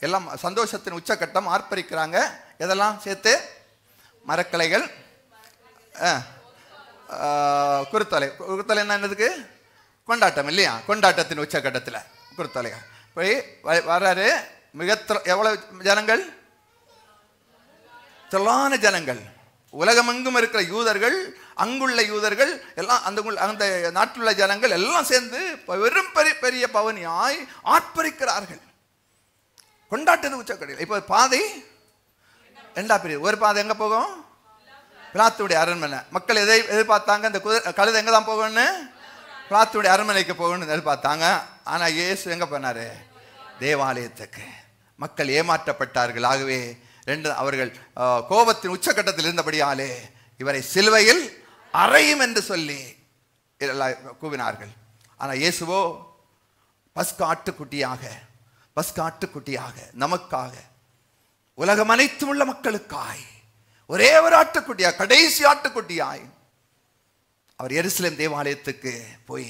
எல்லாம் சந்தோஷத்தின் உச்சக்கட்டம், ஆர்ப்பரிக்கிறாங்க. எதெல்லாம் சேர்த்து? மரக்கலைகள், குருத்தலை. குருத்தலை என்னதுக்கு? கொண்டாட்டம் இல்லையா? கொண்டாட்டத்தின் உச்சக்கட்டத்தில் குருத்தலை போய் வர்றாரு. எவ்வளவு ஜனங்கள்? திரளான ஜனங்கள், உலகமெங்கும் இருக்கிற யூதர்கள், அங்குள்ள யூதர்கள் எல்லாம், அந்த நாட்டிலுள்ள ஜனங்கள் எல்லாம் சேர்ந்து வெறும் பெரிய பவனியாய் ஆர்ப்பரிக்கிறார்கள். கொண்டாட்டது உச்சக்கடையில். இப்போ பாதை ரெண்டா பிரிவு. ஒரு பாதை எங்க போகும்? பிலாத்துடைய அரண்மனை. மக்கள் எதை எதிர்பார்த்தாங்க? இந்த கழுதை எங்க தான் போகணும்னு? பிலாத்துடைய அரண்மனைக்கு போகணும்னு எதிர்பார்த்தாங்க. ஆனா இயேசு எங்க போனாரு? தேவாலயத்துக்கு. மக்கள் ஏமாற்றப்பட்டார்கள். ஆகவே அவர்கள் கோபத்தின் உச்சக்கட்டத்தில் இருந்தபடியாலே இவரை சிலுவையில் அறையும் என்று சொல்லி கூவினார்கள். ஆனா இயேசுவோ பஸ்கா ஆட்டுக்குட்டியாக நமக்காக, உலகம் அனைத்தும் உள்ள மக்களுக்காய் ஒரே ஒரு ஆட்டுக்குட்டியாய், கடைசி ஆட்டுக்குட்டியாய் அவர் எருசலேம் தேவாலயத்துக்கு போய்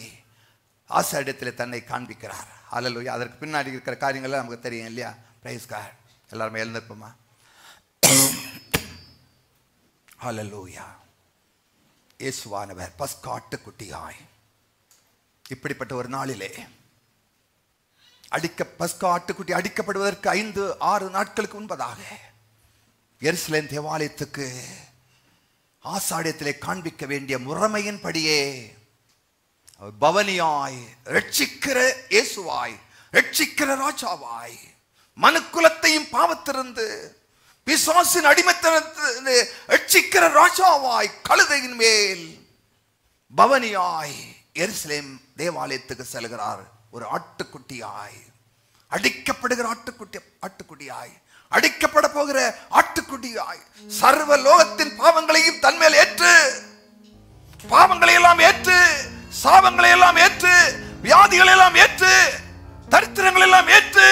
ஆசாரியத்தில் தன்னை காண்பிக்கிறார். ஹல்லேலூயா. அதற்கு பின்னாடி இருக்கிற காரியங்கள்லாம் நமக்கு தெரியும் இல்லையா? Praise God. எல்லாருமே எழுந்திருப்போமா? ஹல்லேலூயா. இயேசுவானவர் பஸ்கா ஆட்டுக்குட்டியாய் இப்படிப்பட்ட ஒரு நாளிலே பஸ்கா ஆட்டுக்குட்டி அடிக்கப்படுவதற்கு 5-6 நாட்களுக்கு முன்பதாக எருசலேம் தேவாலயத்துக்கு ஆசாரியத்திலே காண்பிக்க வேண்டிய முறைமையின்படியே பவனியாய், ரட்சிக்கிற இயேசுவாய், ரட்சிக்கிற ராஜாவாய், மனுக்குலத்தையும் பாவத்திலிருந்து பிசாசின் அடிமைத்தனத்திலிருந்து ரட்சிக்கிற ராஜாவாய், கழுதையின் மேல் பவனியாய் எருசலேம் தேவாலயத்துக்கு செல்கிறார். ஒரு ஆட்டுக்குட்டியாய், அடிக்கப்படுகிற ஆட்டுக்குட்டியாய், அடிக்கப்பட போகிற ஆட்டுக்குட்டியாய், சர்வ லோகத்தின் பாவங்களையும் தன்மேல் ஏற்று, பாவங்களை எல்லாம் ஏற்று, சாபங்களை எல்லாம் ஏற்று, வியாதிகளை எல்லாம் ஏற்று, தரித்திரங்களை எல்லாம் ஏற்று,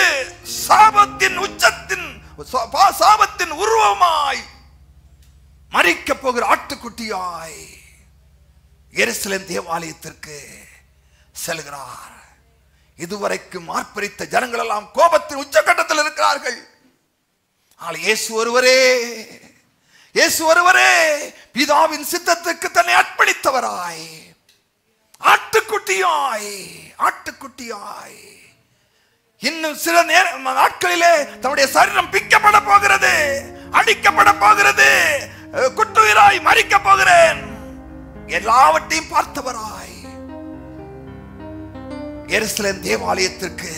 சாபத்தின் உருவமாய் மரிக்க போகிற ஆட்டுக்குட்டியாய் எருசலேம் தேவாலயத்திற்கு செல்கிறார். இதுவரைக்கும் ஆர்ப்பரித்த ஜனங்கள் எல்லாம் கோபத்தின் உச்சக்கட்டத்தில் இருக்கிறார்கள். இயேசு ஒருவரே பிதாவின் சித்தத்துக்கு தன்னை அர்ப்பணித்தவராய், ஆட்டுக்குட்டியாய் இன்னும் சில நாட்களிலே தன்னுடைய சரீரம் பிக்கப்பட போகிறது, அடிக்கப்பட போகிறது, குட்டுயிராய் மரிக்க போகிறேன், எல்லாவற்றையும் பார்த்தவராய் எருசலேம் தேவாலயத்திற்கு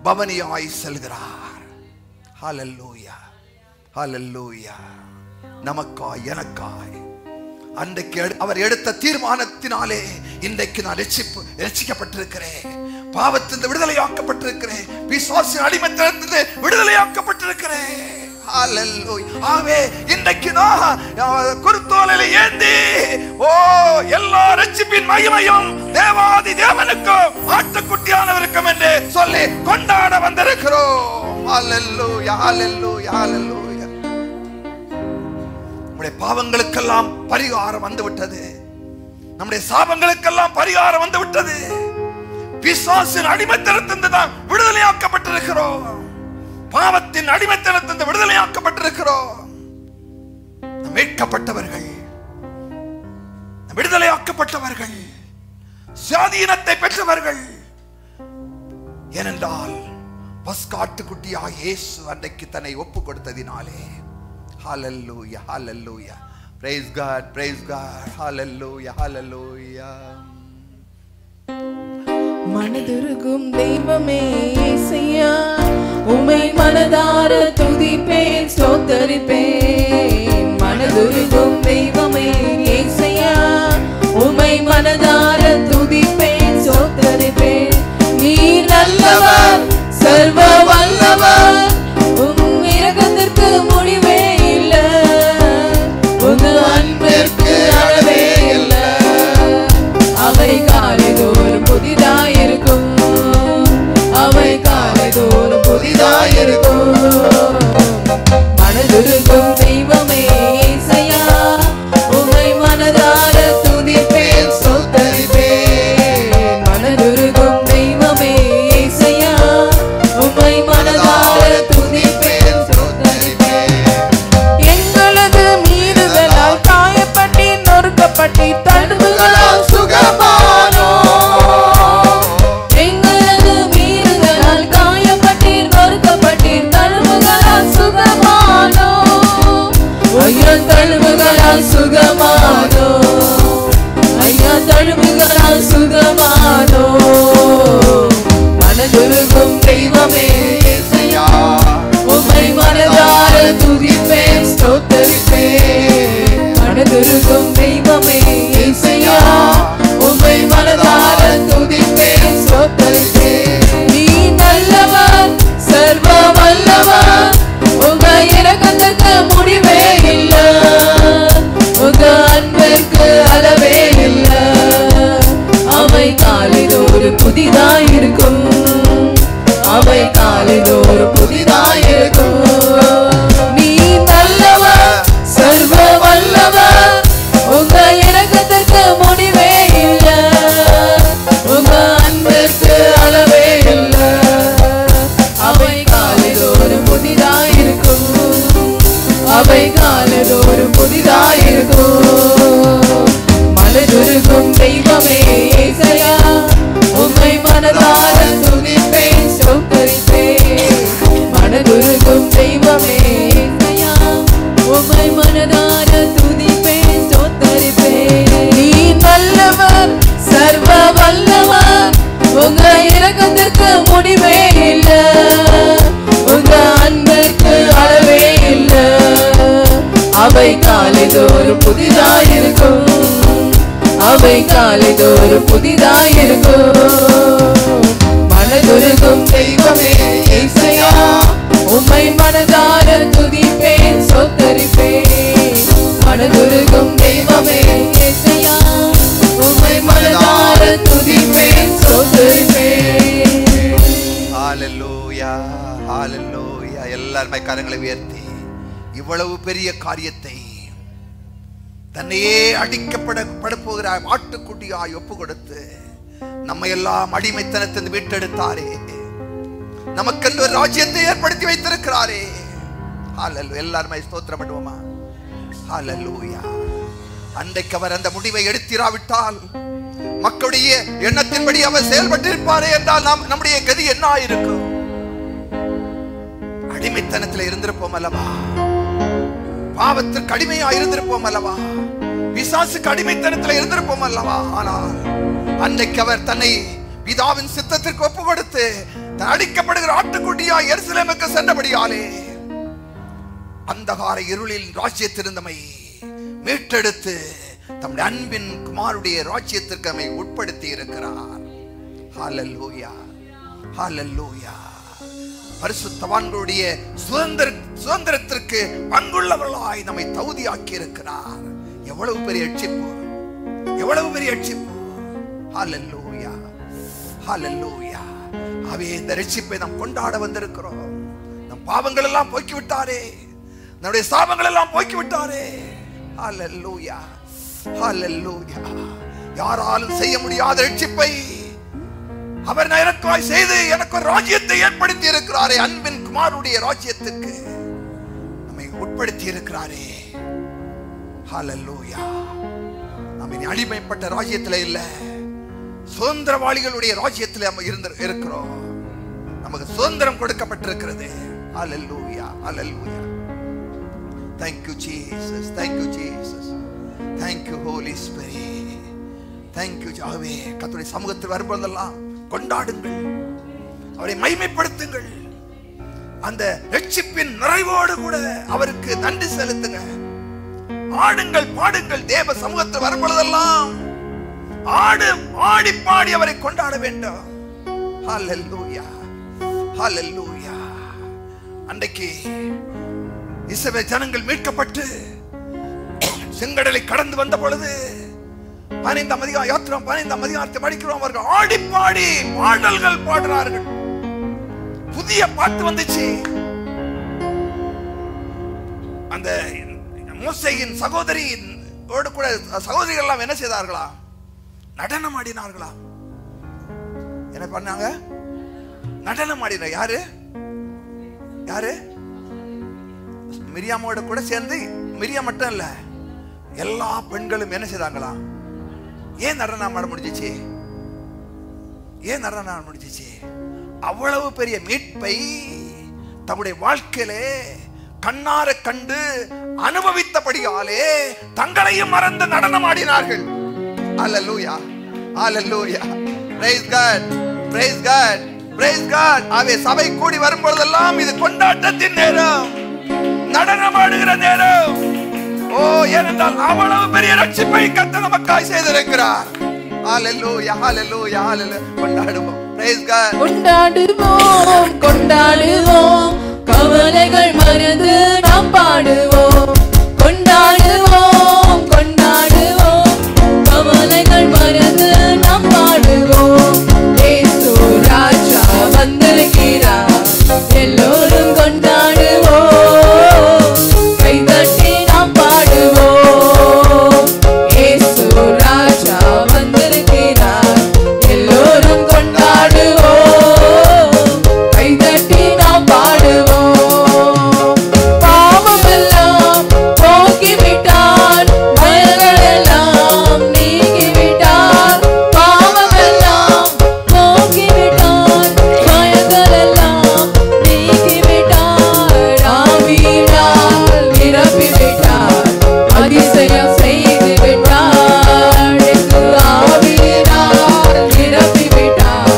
பவனியாய் செல்கிறார். ஹல்லேலூயா, ஹல்லேலூயா. நமக்காய், எனக்காய் அன்றைக்கு அவர் எடுத்த தீர்மானத்தினாலே இன்றைக்கு நான் ரட்சிக்கப்பட்டிருக்கிறேன், பாவத்திலிருந்து விடுதலையாக்கப்பட்டிருக்கிறேன், பிசாசின் அடிமைத்தனத்திலிருந்து விடுதலையாக்கப்பட்டிருக்கிறேன். ஆகவே இன்றைக்கு நான் குருத்தோலை ஏந்தி எல்லா ரட்சிப்பின் மகிமையும் தேவாதி தேவனுக்கும் ஆட்டுக்குட்டியானவருக்கும் என்று சொல்லி கொண்டாட வந்திருக்கிறோம். ஹல்லேலூயா, ஹல்லேலூயா, ஹல்லேலூயா. நம்முடைய பாவங்களுக்கெல்லாம் பரிகாரம் வந்துவிட்டது, நம்முடைய சாபங்களுக்கெல்லாம் பரிகாரம் வந்துவிட்டது. பிசாசின் அடிமைத்தனத்திலிருந்து தான் விடுதலையாக்கப்பட்டிருக்கிறோம், பாவத்தின் அடிமைத்தனத்திலிருந்து விடுதலையாக்கப்பட்டிருக்கிறோம். மீட்கப்பட்டவர்கள், விடுதலையாக்கப்பட்டவர்கள், சுயாதீனத்தை பெற்றவர்கள். ஏனென்றால் பஸ்கா ஆட்டுக்குட்டியாய் இயேசு அன்றைக்கு தன்னை ஒப்பு கொடுத்ததினாலே. ஹல்லேலூயா, ஹல்லேலூயா. Praise God, praise God. Hallelujah, hallelujah. மனதுருகும் தெய்வமே இயேசுயா, உம்மை மனதார துதிப்பேன், ஸ்தோத்தரிப்பேன். மனதுருகும் தெய்வமே இயேசுயா, உம்மை மனதார துதிப்பேன், ஸ்தோத்தரிப்பேன். நீர் நல்லவர், சர்வ வல்லவர், உம் இரக்கத்திற்கு முடிவே இல்லை, உங்க அன்பிற்கு அளவே இல்லை. அவை காலைதோறும் புதிதாயிருக்கும், அவை காலைதோறும் புதிதாயிருக்கும். மனதுருகும் தெய்வமே இயேசுயா, உம்மை மனதார துதிப்பேன், ஸ்தோத்தரிப்பேன். மனதுருகும் தெய்வமே இயேசுயா, உம்மை மனதார துதிப்பேன், ஸ்தோத்தரிப்பேன். எங்களை தழுவுகளால் சுகமானோ, ஐயா தழுவுகளால் சுகமானோ. மனதுருகும் தெய்வமே இயேசையா, உம்மை மனதார துதிப்பேன் ஸ்தோத்தரிப்பேன். மனதுருகும் தெய்வமே இயேசையா, உம்மை மனதார துதிப்பேன் ஸ்தோத்தரிப்பேன். நீ நல்லவர், சர்வ வல்லவர், உங்க இரக்கத்துக்கு முடிவே இல்ல, உங்க அன்பிற்கு அளவே இல்ல. அவை காலைதோறு புதிதாயிருக்கும், அவை காலைதோறு புதிதாயிருக்கும். நீ நல்லவர், சர்வ வல்லவர், உங்க இரக்கத்துக்கு முடிவே இல்ல, உங்க அன்பிற்கு அளவே இல்ல. அவை காலைதோறு புதிதாயிருக்கும், அவை காலைதோறு புதிதாயிருக்கும். மனதுருகும் தெய்வமே இயேசையா, உம்மை மனதார துதிப்பேன் ஸ்தோத்தரிப்பேன். மனதுருகும் தெய்வமே இயேசையா, உம்மை மனதார துதிப்பேன் ஸ்தோத்தரிப்பேன். நீ நல்லவர், சர்வ வல்லவர், உங்க இரக்கத்திற்கு முடிவே இல்ல, உங்க அன்பிற்கு அளவே இல்ல. அவை காலைதோறு புதிதாயிருக்கும், அவை காலைதோறு புதிதாயிருக்கும். மனதுருகும் தெய்வமே இயேசையா, உம்மை மனதார துதிப்பேன் ஸ்தோத்தரிப்பேன். மனதுருகும் தெய்வமே இயேசையா, உம்மை மனதார துதிப்பேன் ஸ்தோத்தரிப்பேன். ஹalleluya, ஹalleluya. எல்லாரும் கரங்களை உயர்த்தி இவ்வளவு பெரிய காரியத்தை தன்னையே அடிக்கப்பட போகிற ஆட்டுக்குட்டியாய் ஒப்பு கொடுத்து நம்மை எல்லாம் அடிமைத்தனத்திலிருந்து மீட்டெடுத்தாரே, நமக்கென்று ஒரு ராஜ்யத்தை ஏற்படுத்தி வைத்திருக்கிறாரே. ஹalleluya. எல்லாரும் ஸ்தோத்திரம் பண்ணுவோமா? ஹalleluya. அன்றைக்கு அவர் அந்த முடிவை எடுத்திராவிட்டால், மக்களுடைய எண்ணத்தின்படி அவர் செயல்பட்டிருப்பாரே என்றால் நம்முடைய கதி என்ன ஆயிருக்கும்? அடிமைத்தனத்தில் இருந்திருப்போம் அல்லவா? பாவத்திற்கு அடிமையா இருந்திருப்போம் அல்லவா? பிசாசுக்கு அடிமைத்தனத்தில் இருந்திருப்போம் அல்லவா? ஆனால் அன்றைக்கு அவர் தன்னை பிதாவின் சித்தத்திற்கு ஒப்பு கொடுத்து அடிக்கப்படுகிற ஆட்டுக்குட்டியா எருசலேமுக்கு சென்றபடியாலே அந்தகார இருளில் ராஜ்யத்திருந்தமை மீட்டெடுத்து தம்முடைய அன்பின் குமாருடைய ராஜ்யத்திற்கு நம்மை உட்படுத்தி இருக்கிறார். ஹalleluya, ஹalleluya. பரிசுத்தவான்களுடைய சுதந்திரத்திற்கு பங்குள்ளவர்களாய் நம்மை தகுதியாக்கி இருக்கிறார். எவ்வளவு பெரிய ரட்சிப்பு, எவ்வளவு பெரிய ரட்சிப்பு. ஹalleluya, ஹalleluya. ஆவே இந்த ரட்சிப்பை நாம் கொண்டாட வந்திருக்கிறோம். நம் பாவங்கள் எல்லாம் போக்கி விட்டாரே, நம்முடைய சாபங்கள் எல்லாம் போக்கி விட்டாரே. ஹalleluya, ஹalleluya. யாராலும் செய்ய முடியாத ரட்சிப்பை அவர் எனக்காய் செய்து எனக்கு ஒரு ராஜ்யத்தை ஏற்படுத்தி இருக்கிறாரே. அன்பின் குமாருடைய ராஜ்யத்துக்கு நம்மை உட்படுத்தி இருக்கிறாரே. ஹalleluya. நாம் இனி அடிமைப்பட்ட ராஜ்யத்தில் இல்ல, சுதந்திரவாளிகளுடைய ராஜ்யத்தில் நம்ம இருக்கிறோம். நமக்கு சுதந்திரம் கொடுக்கப்பட்டிருக்கிறது. ஹalleluya, ஹalleluya. Thank you Jesus, thank you Jesus, thank you Holy Spirit, thank you Yahweh. கர்த்தருடைய சமூகத்தில் வரும்போதெல்லாம் கொண்டாடுங்கள், அவரை மகிமைப்படுத்துங்கள். அந்த ரட்சிப்பின் நிறைவோடு கூட அவருக்கு நன்றி செலுத்துங்க. ஆடுங்கள், பாடுங்கள். தேவ சமூகத்தில் வரும்பொழுதெல்லாம் ஆடி பாடி அவரை கொண்டாட வேண்டும். ஹalleluya, ஹalleluya. அன்றைக்கு இஸ்ரவேல் ஜனங்கள் மீட்கப்பட்டு செங்கடலை கடந்து வந்த பொழுது 15ஆம் அதிகாரத்தை படிக்கிறோம். அவர்கள் ஆடி பாடி பாடல்கள் பாடுறார்கள். புதிய பாட்டு வந்துச்சு. அந்த மோசேயின் சகோதரியோடு கூட சகோதரிகள் எல்லாம் என்ன செய்தார்களா? நடனம் ஆடினார்களா? என்ன பண்ணாங்க? நடனம் ஆடின. யாரு யாரு? மிரியாமோட கூட சேர்ந்து, மிரியா மட்டும் இல்ல, எல்லா பெண்களும் என்ன செய்தாங்களா? ஏன் நடனம் ஆட முடிஞ்சிச்சு? ஏன் நடனம் ஆட முடிஞ்சிச்சு? அவ்வளவு பெரிய மீட்பை தம்முடைய வாழ்க்கையிலே கண்ணார கண்டு அனுபவித்தபடியாலே தங்களையும் மறந்து நடனமாடினார்கள். அல்லேலூயா, அல்லேலூயா, praise God, praise God, praise God. ஆவே சபை கூடி வரும்போதெல்லாம் இது கொண்டாட்டத்தின் நேரம், நடனமாடுகிற நேரம். ஓ, ஏனென்றால் அவ்வளவு பெரிய ரட்சிப்பை கர்த்தர் நமக்காய் செய்திருக்கிறார். ஹalleluya, ஹalleluya, ஹalleluya. கொண்டாடுவோம், praise God. கொண்டாடுவோம், கொண்டாடுவோம், கவலைகள் மறந்து நாம் பாடுவோம். கொண்டாடுவோம், கொண்டாடுவோம், கவலைகள் மறந்து நாம் பாடுவோம். இயேசு ராஜா வந்திருக்கிறார், எல்லோரும் கொண்டாடுவோம், கைதட்டி நாம் பாடுவோம். இயேசு ராஜா வந்திருக்கிறார், எல்லோரும் கொண்டாடுவோம், கைதட்டி நாம் பாடுவோம். பாவமெல்லாம் போக்கிவிட்டார், பயங்களெல்லாம் நீக்கிவிட்டார். பாவமெல்லாம் போக்கிவிட்டார், பயங்களெல்லாம் நீக்கிவிட்டார். ஆவியினால் நிரப்பிவிட்டார், அதிசயம் செய்து விட்டார். ஆவியினால் நிரப்பிவிட்டார்,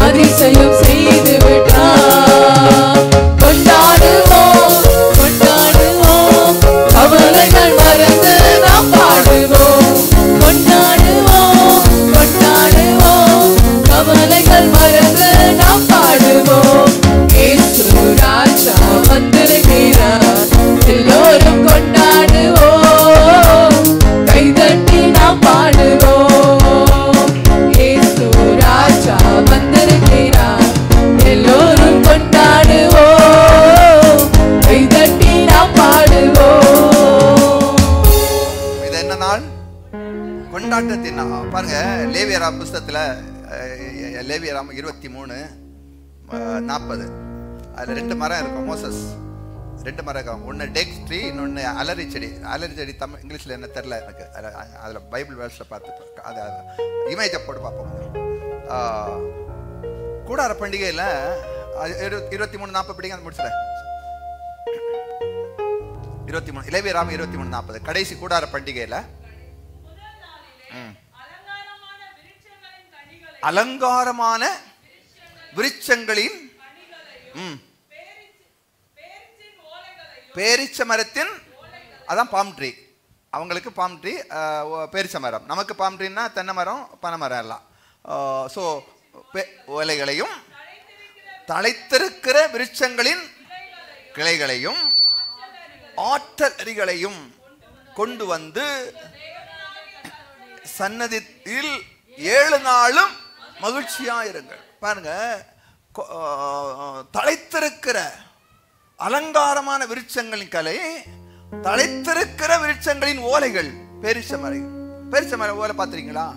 அதிசயம் செய்து விட்டார். கொண்டாடுவோம், கொண்டாடுவோம், கவலைகள் மறந்து நாம் பாடுவோம். கொண்டாடுவோம், கொண்டாடுவோம், கவலைகள் மறந்து நாம் பாடுவோம். இயேசு ராஜா வந்திருக்கிறார், எல்லோரும் கொண்டாடுவோம், கைதட்டி நாம் பாடுவோம். இயேசு ராஜா வந்திருக்கிறார், எல்லோரும் கொண்டாடுவோம், கைதட்டி நாம் பாடுவோம். இது என்ன நாள்? கொண்டாட்டத்தின் நாள். பாருங்க, லேவியராம் புஸ்தகத்துல லேவியராம் 23:40 அதுல 2 மரம் இருக்கும். மோசஸ் 2 மரம் இருக்கும். ஒன்னு டேக் ட்ரீ, இன்னொன்னு அலரி செடி. அலரி செடி தமிழ் இங்கிலீஷ்ல என்ன தெரியல எனக்கு. அதுல பைபிள் வேர்ஸ்ல பார்த்து அதை இமேஜை போட்டு பார்ப்போம். கூடார பண்டிகையில 23:40 படிங்க, அது முடிச்சுறேன். 23 லேவியராம் 23:40 கடைசி கூடார பண்டிகையில அலங்காரமான விருட்சங்களின் பேரிச்ச மரத்தின், அதான் பாம் ட்ரீ. அவங்களுக்கு பாம் ட்ரீ, பேரிச்ச மரம். நமக்கு பாம் ட்ரீன்னா தென்னை மரம், பனை மரம் எல்லாம். ஸோ ஓலைகளையும் தழைத்திருக்கிற விருட்சங்களின் கிளைகளையும் ஆற்றல் அரிகளையும் கொண்டு வந்து சன்னதியில் 7 நாளும் மகிழ்ச்சியாயிருங்கள். பாருங்க, தழைத்திருக்கிற அலங்காரமான விருட்சங்களின் கலை, தழைத்திருக்கிற விருட்சங்களின் ஓலைகள். பேரிச்ச மரம், பேரிச்ச மரம் ஓலை பார்த்துருக்கீங்களா?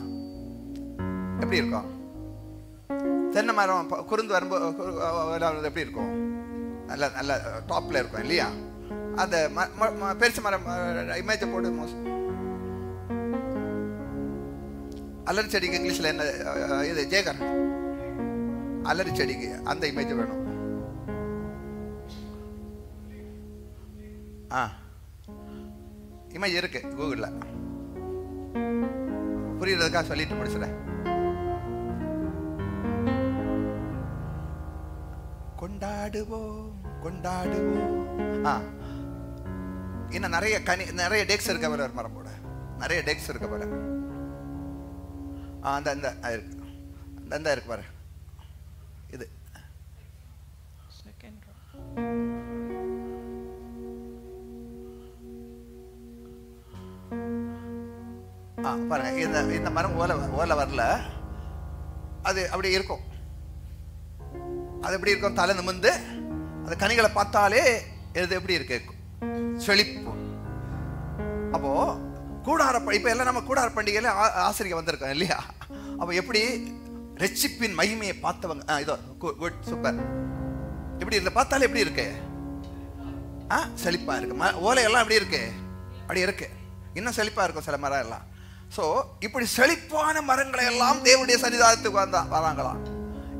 எப்படி இருக்கும்? தென்னை மரம் குறுந்து வரும்போது எப்படி இருக்கும்? நல்ல நல்ல டாப்ல இருக்கும் இல்லையா? அந்த பேரிச்ச மரம் இமேஜை போடு. அலரி செடிக்கு இங்கிலீஷ்ல என்ன இது? ஜேகர். அலரி செடிக்கு அந்த இமேஜ் வேணும். இமேஜ் இருக்கு கூகுள்ல, புரியுறதுக்காக சொல்லிட்டு முடிச்சுறேன். கொண்டாடுவோம், கொண்டாடுவோம். இன்னும் நிறைய நிறைய டேக்ஸ் இருக்க போல மரம் போட, நிறைய டேக்ஸ் இருக்க போல. அந்த இருக்கு, அந்த இருக்கு பாரு. இது பாருங்க. இந்த மரம் ஓலை வரல, அது அப்படி இருக்கும். அது எப்படி இருக்கும்? தலை நிமிர்ந்து அந்த கனிகளை பார்த்தாலே இது எப்படி இருக்கு? செழிப்பு. அப்போ கூடார, இப்ப எல்லாம் நம்ம கூடார பண்டிகையில ஆசிரியர் வந்திருக்கோம் இல்லையா? அப்ப எப்படி ரட்சிப்பின் மகிமையை பார்த்தவங்க, இதோ குட் சூப்பர். இப்படி இருந்த பார்த்தாலே எப்படி இருக்கு? செழிப்பா இருக்கு. ஓலையெல்லாம் எப்படி இருக்கு? அப்படி இருக்கு. இன்னும் செழிப்பா இருக்கும் சில மரம் எல்லாம். ஸோ இப்படி செழிப்பான மரங்களை எல்லாம் தேவனுடைய சன்னிதானத்துக்கு வராங்களாம்.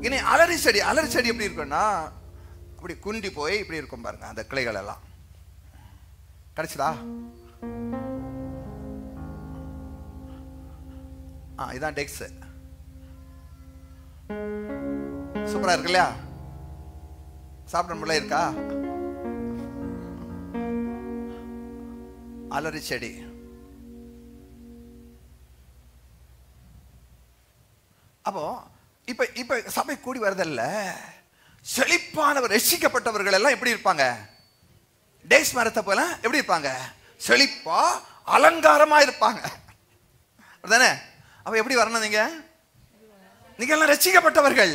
இனி அலரி செடி, அலரி செடி எப்படி இருக்குன்னா அப்படி குண்டி போய் இப்படி இருக்கும் பாருங்க. அந்த கிளைகள் எல்லாம் கிடைச்சதா? இதான் டெக்ஸ். சூப்பரா இருக்கு இல்லையா? சாப்பிட முடியல இருக்கா? அலரி செடி. அப்போ இப்ப இப்ப சபை கூடி வரதல்ல, செழிப்பானவர் ரட்சிக்கப்பட்டவர்கள் எல்லாம் எப்படி இருப்பாங்க? டேஸ் மரத்தை போல எப்படி இருப்பாங்க? செழிப்பா அலங்காரமா இருப்பாங்க. அப்படிதானே? அப்ப எப்படி வரணும்? நீங்க எல்லாம் ரட்சிக்கப்பட்டவர்கள்.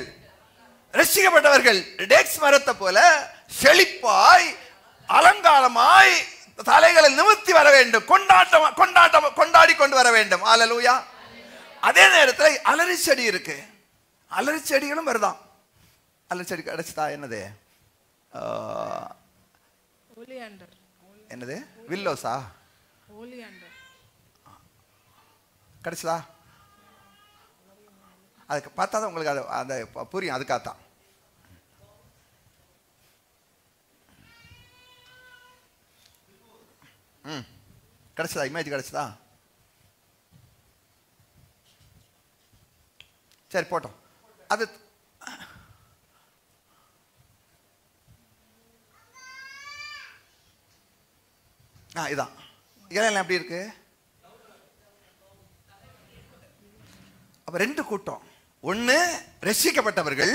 ரட்சிக்கப்பட்டவர்கள் டேக்ஸ் மரத்தை போல செழிப்பாய் அலங்காரமாய் தலைகளை நிமிர்த்தி வர வேண்டும். கொண்டாடி கொண்டு வர வேண்டும். ஹல்லேலூயா. அதே நேரத்தில் அலரி செடி இருக்கு. அலரி செடிகளும் வருதான். அலரி செடி கிடைச்சதா? என்னது? என்னது? வில்லோஸா? கிடைச்சதா? அதுக்கு பார்த்தா தான் உங்களுக்கு அது அந்த புரியும். அதுக்காகத்தான். கிடைச்சதா? இமேஜ் கிடைச்சதா? சரி போட்டோம். அது இதான் இலையெல்லாம் எப்படி இருக்கு? அப்ப ரெண்டு கூட்டம். ஒண்ணு ரட்சிக்கப்பட்டவர்கள்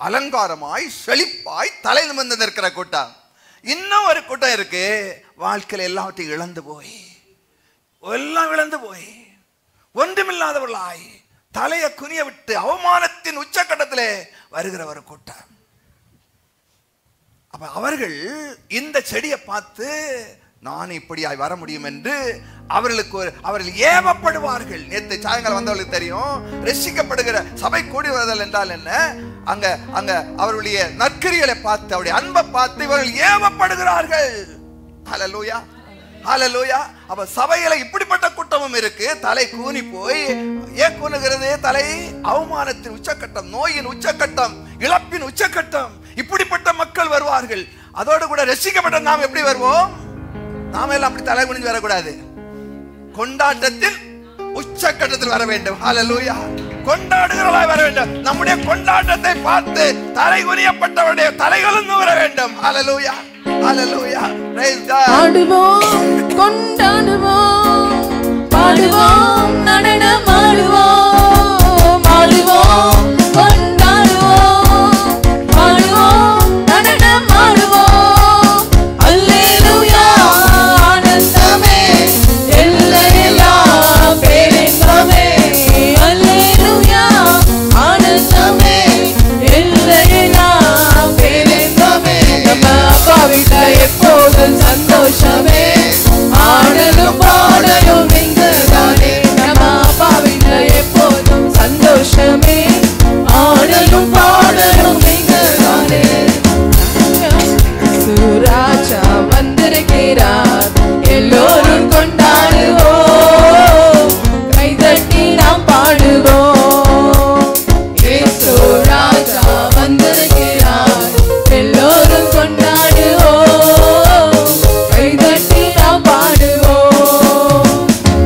அலங்காரமாய் செழிப்பாய் தலை நிமிர்ந்து நிற்கிற கூட்டம். இன்னும் ஒரு கூட்டம் இருக்கு, வாழ்க்கையில எல்லாவற்றையும் இழந்து போய் எல்லாம் இழந்து போய் ஒன்றுமில்லாதவர்களாய் தலையை குனிய விட்டு அவமானத்தின் உச்சக்கட்டத்திலே வருகிற ஒரு கூட்டம். அப்ப அவர்கள் இந்த செடியை பார்த்து நான் இப்படியாய் வர முடியும் என்று அவர்கள் ஏவப்படுவார்கள். நேற்று சாயங்காலம் வந்தவர்களுக்கு தெரியும், ரட்சிக்கப்படுகிற சபை கூடி வருதல் என்றால் என்ன. அங்க அங்க அவர்களுடைய நற்கிரிகளை பார்த்து அவருடைய அன்பை பார்த்து இவர்கள் ஏவப்படுகிறார்கள். ஹல்லேலூயா, ஹல்லேலூயா. அப்ப சபையில இப்படிப்பட்ட கூட்டமும் இருக்கு. தலை கூனி போய் ஏன் கூனுகிறது? தலை அவமானத்தின் உச்சக்கட்டம், நோயின் உச்சக்கட்டம், இழப்பின் உச்சக்கட்டம். இப்படிப்பட்ட மக்கள் வருவார்கள். அதோடு கூட ரட்சிக்கப்பட்ட நாம் எப்படி வருவோம்? நாம எல்லாம் அப்படி தலை குனிஞ்சு வரக்கூடாது. கொண்டாட்டத்தில் உச்சக்கட்டத்தில் வர வேண்டும். ஹல்லேலூயா. கொண்டாடுகிறவர்களாய் வர வேண்டும். நம்முடைய கொண்டாட்டத்தை பார்த்து தலை குனியப்பட்டவருடைய தலைகளும் வர வேண்டும். Hallelujah, hallelujah. Praise God. பாடுவோம், கொண்டாடுவோம், பாடுவோம், நடனம் ஆடுவோம், பாடுவோம், கொண்டாடுவோம், பாடுவோம், நடனம் ஆடுவோம். அல்லேலூயா, ஆனந்தமே, எல்லையில்லா பேரின்பமே. அல்லேலூயா, ஆனந்தமே, எல்லையில்லா பேரின்பமே. நம்ம அப்பா வீட்டுல எப்போதும் சந்தோஷமே, ஆடலும் பாடலும் இங்குதானே. நம்ம அப்பா வீட்டுல எப்போதும் சந்தோஷமே, ஆடலும் பாடலும் இங்குதானே. சுராஜா வந்திருக்கிறார், எல்லோரும் கொண்டாடுவோம், கைதட்டி நாம் பாடுவோம். இயேசு ராஜா வந்திருக்கிறார், எல்லோரும் கொண்டாடுவோம், கைதட்டி நாம் பாடுவோம்.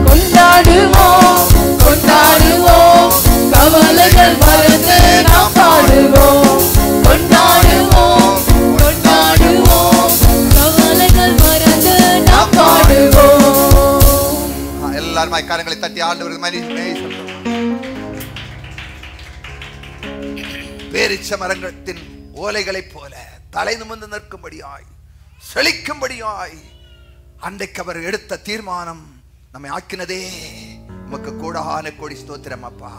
கொண்டாடுவோம், கொண்டாடுவோம், கவலைகள் மறந்து நாம் பாடுவோம். கொண்டாடுவோம், கொண்டாடுவோம், கவலைகள் மறந்து நாம் பாடுவோம். எல்லாரும் கரங்களை தட்டி ஆண்டவருக்கு பேரிச்ச மரத்தின் ஓலைகளைப் போல தலை நிமிர்ந்து நிற்கும்படியாய் செழிக்கும்படியாய் அன்றைக்கு அவர் எடுத்த தீர்மானம் நம்மை ஆக்கினதே. உமக்கு கூடான கோடி ஸ்தோத்திரம் அப்பா.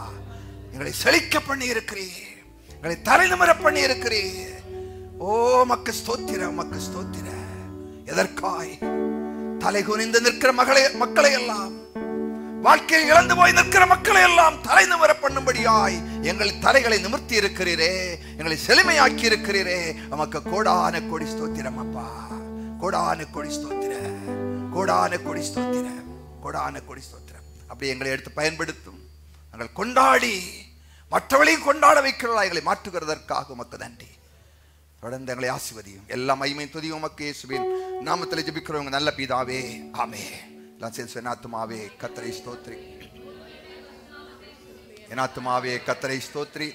எங்களை செழிக்க பண்ணி இருக்கிறீர், எங்களை தலை நிமிர பண்ணி இருக்கிறீர். ஓ மக்கு ஸ்தோத்திரம், மக்கு ஸ்தோத்திர. எதற்காய்? தலை குனிந்து நிற்கிற மக்களை எல்லாம், வாழ்க்கையில் இழந்து போய் நிற்கிற மக்களை எல்லாம் தலை நிமிர பண்ணும்படியாய் எங்கள் தலைகளை நிமிர்த்தி இருக்கிறீரே, எங்களை செழுமையாக்கி இருக்கிறீரே. உமக்கு கோடான கோடி ஸ்தோத்திரம் அப்பா. கோடான கோடி ஸ்தோத்திர, கோடான கோடி ஸ்தோத்திர, கோடான கோடி ஸ்தோத்திரம். அப்படி எங்களை எடுத்து பயன்படுத்தும். நாங்கள் கொண்டாடி மற்றவர்களையும் கொண்டாட வைக்கிறவர்களாக எங்களை மாற்றுகிறதற்காக உமக்கு நன்றி. தொடர்ந்து எங்களை ஆசீர்வதியும். எல்லா மகிமையும் துதியும் உமக்கு இயேசுவின் நாமத்தில் ஜெபிக்கிறவங்க நல்ல பிதாவே, ஆமென். எல்லாம் சேர்ந்து என் ஆத்துமாவே கர்த்தரை ஸ்தோத்திரி, என் ஆத்துமாவே கர்த்தரை ஸ்தோத்திரி.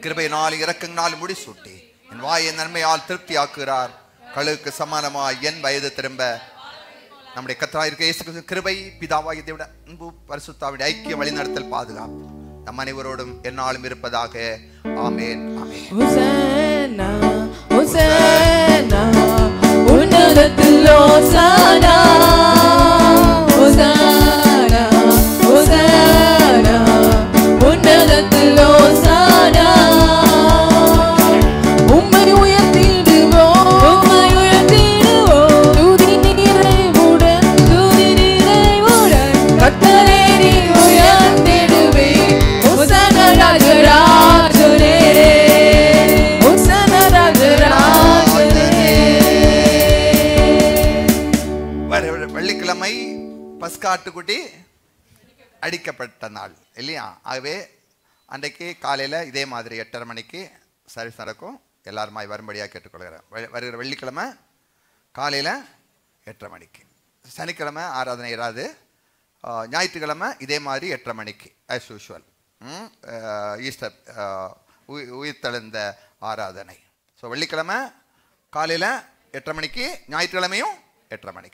கிருபையினால் இரக்கங்களால் முடிசூட்டி என் வாயை நன்மையால் திருப்தி ஆக்குகிறார். கழுகுக்கு சமானமாய் என் வயது திரும்ப. நம்முடைய கர்த்தராகிய இயேசு கிறிஸ்துவின் கிருபை, பிதாவாகிய தேவனுடைய அன்பு, பரிசுத்தாவின் ஐக்கிய வழிநடத்தல், பாதுகாப்பு நம் அனைவரோடும் எந்நாளும் இருப்பதாக. ஆமென், ஆமென். ஹோசன்னா ஹோசன்னா உன்னதத்தில் ஹோசன்னா ஹோசன்னா ஹோசன்னா உன்னதத்தில் ஹோசன்னா. உம்மை உயர்த்திடுவோம், உம்மை உயர்த்திடுவோம். துதி நிறைவுடன், துதி நிறைவுடன் கர்த்தரை நீ உயர்த்திடுவே. ஹோசன்னா ராஜராஜனே, ஹோசன்னா ராஜராஜனே. வெள்ளிக்கிழமை பஸ்கா ஆட்டுக்குட்டி அடிக்கப்பட்ட நாள் இல்லையா? ஆகவே அன்றைக்கு காலையில் இதே மாதிரி 8:30 மணிக்கு சர்வீஸ் நடக்கும். எல்லாருமாய் வரும்படியாக கேட்டுக்கொள்கிறேன். வருகிற வெள்ளிக்கிழமை காலையில் 8:30 மணிக்கு. சனிக்கிழமை ஆராதனை இராது. ஞாயிற்றுக்கிழமை இதே மாதிரி 8:30 மணிக்கு ஆஸ் யூஷுவல். ஈஸ்டர் உயிர்த்தெழுந்த ஆராதனை. ஸோ வெள்ளிக்கிழமை காலையில் 8:30 மணிக்கு, ஞாயிற்றுக்கிழமையும் 8:30 மணிக்கு.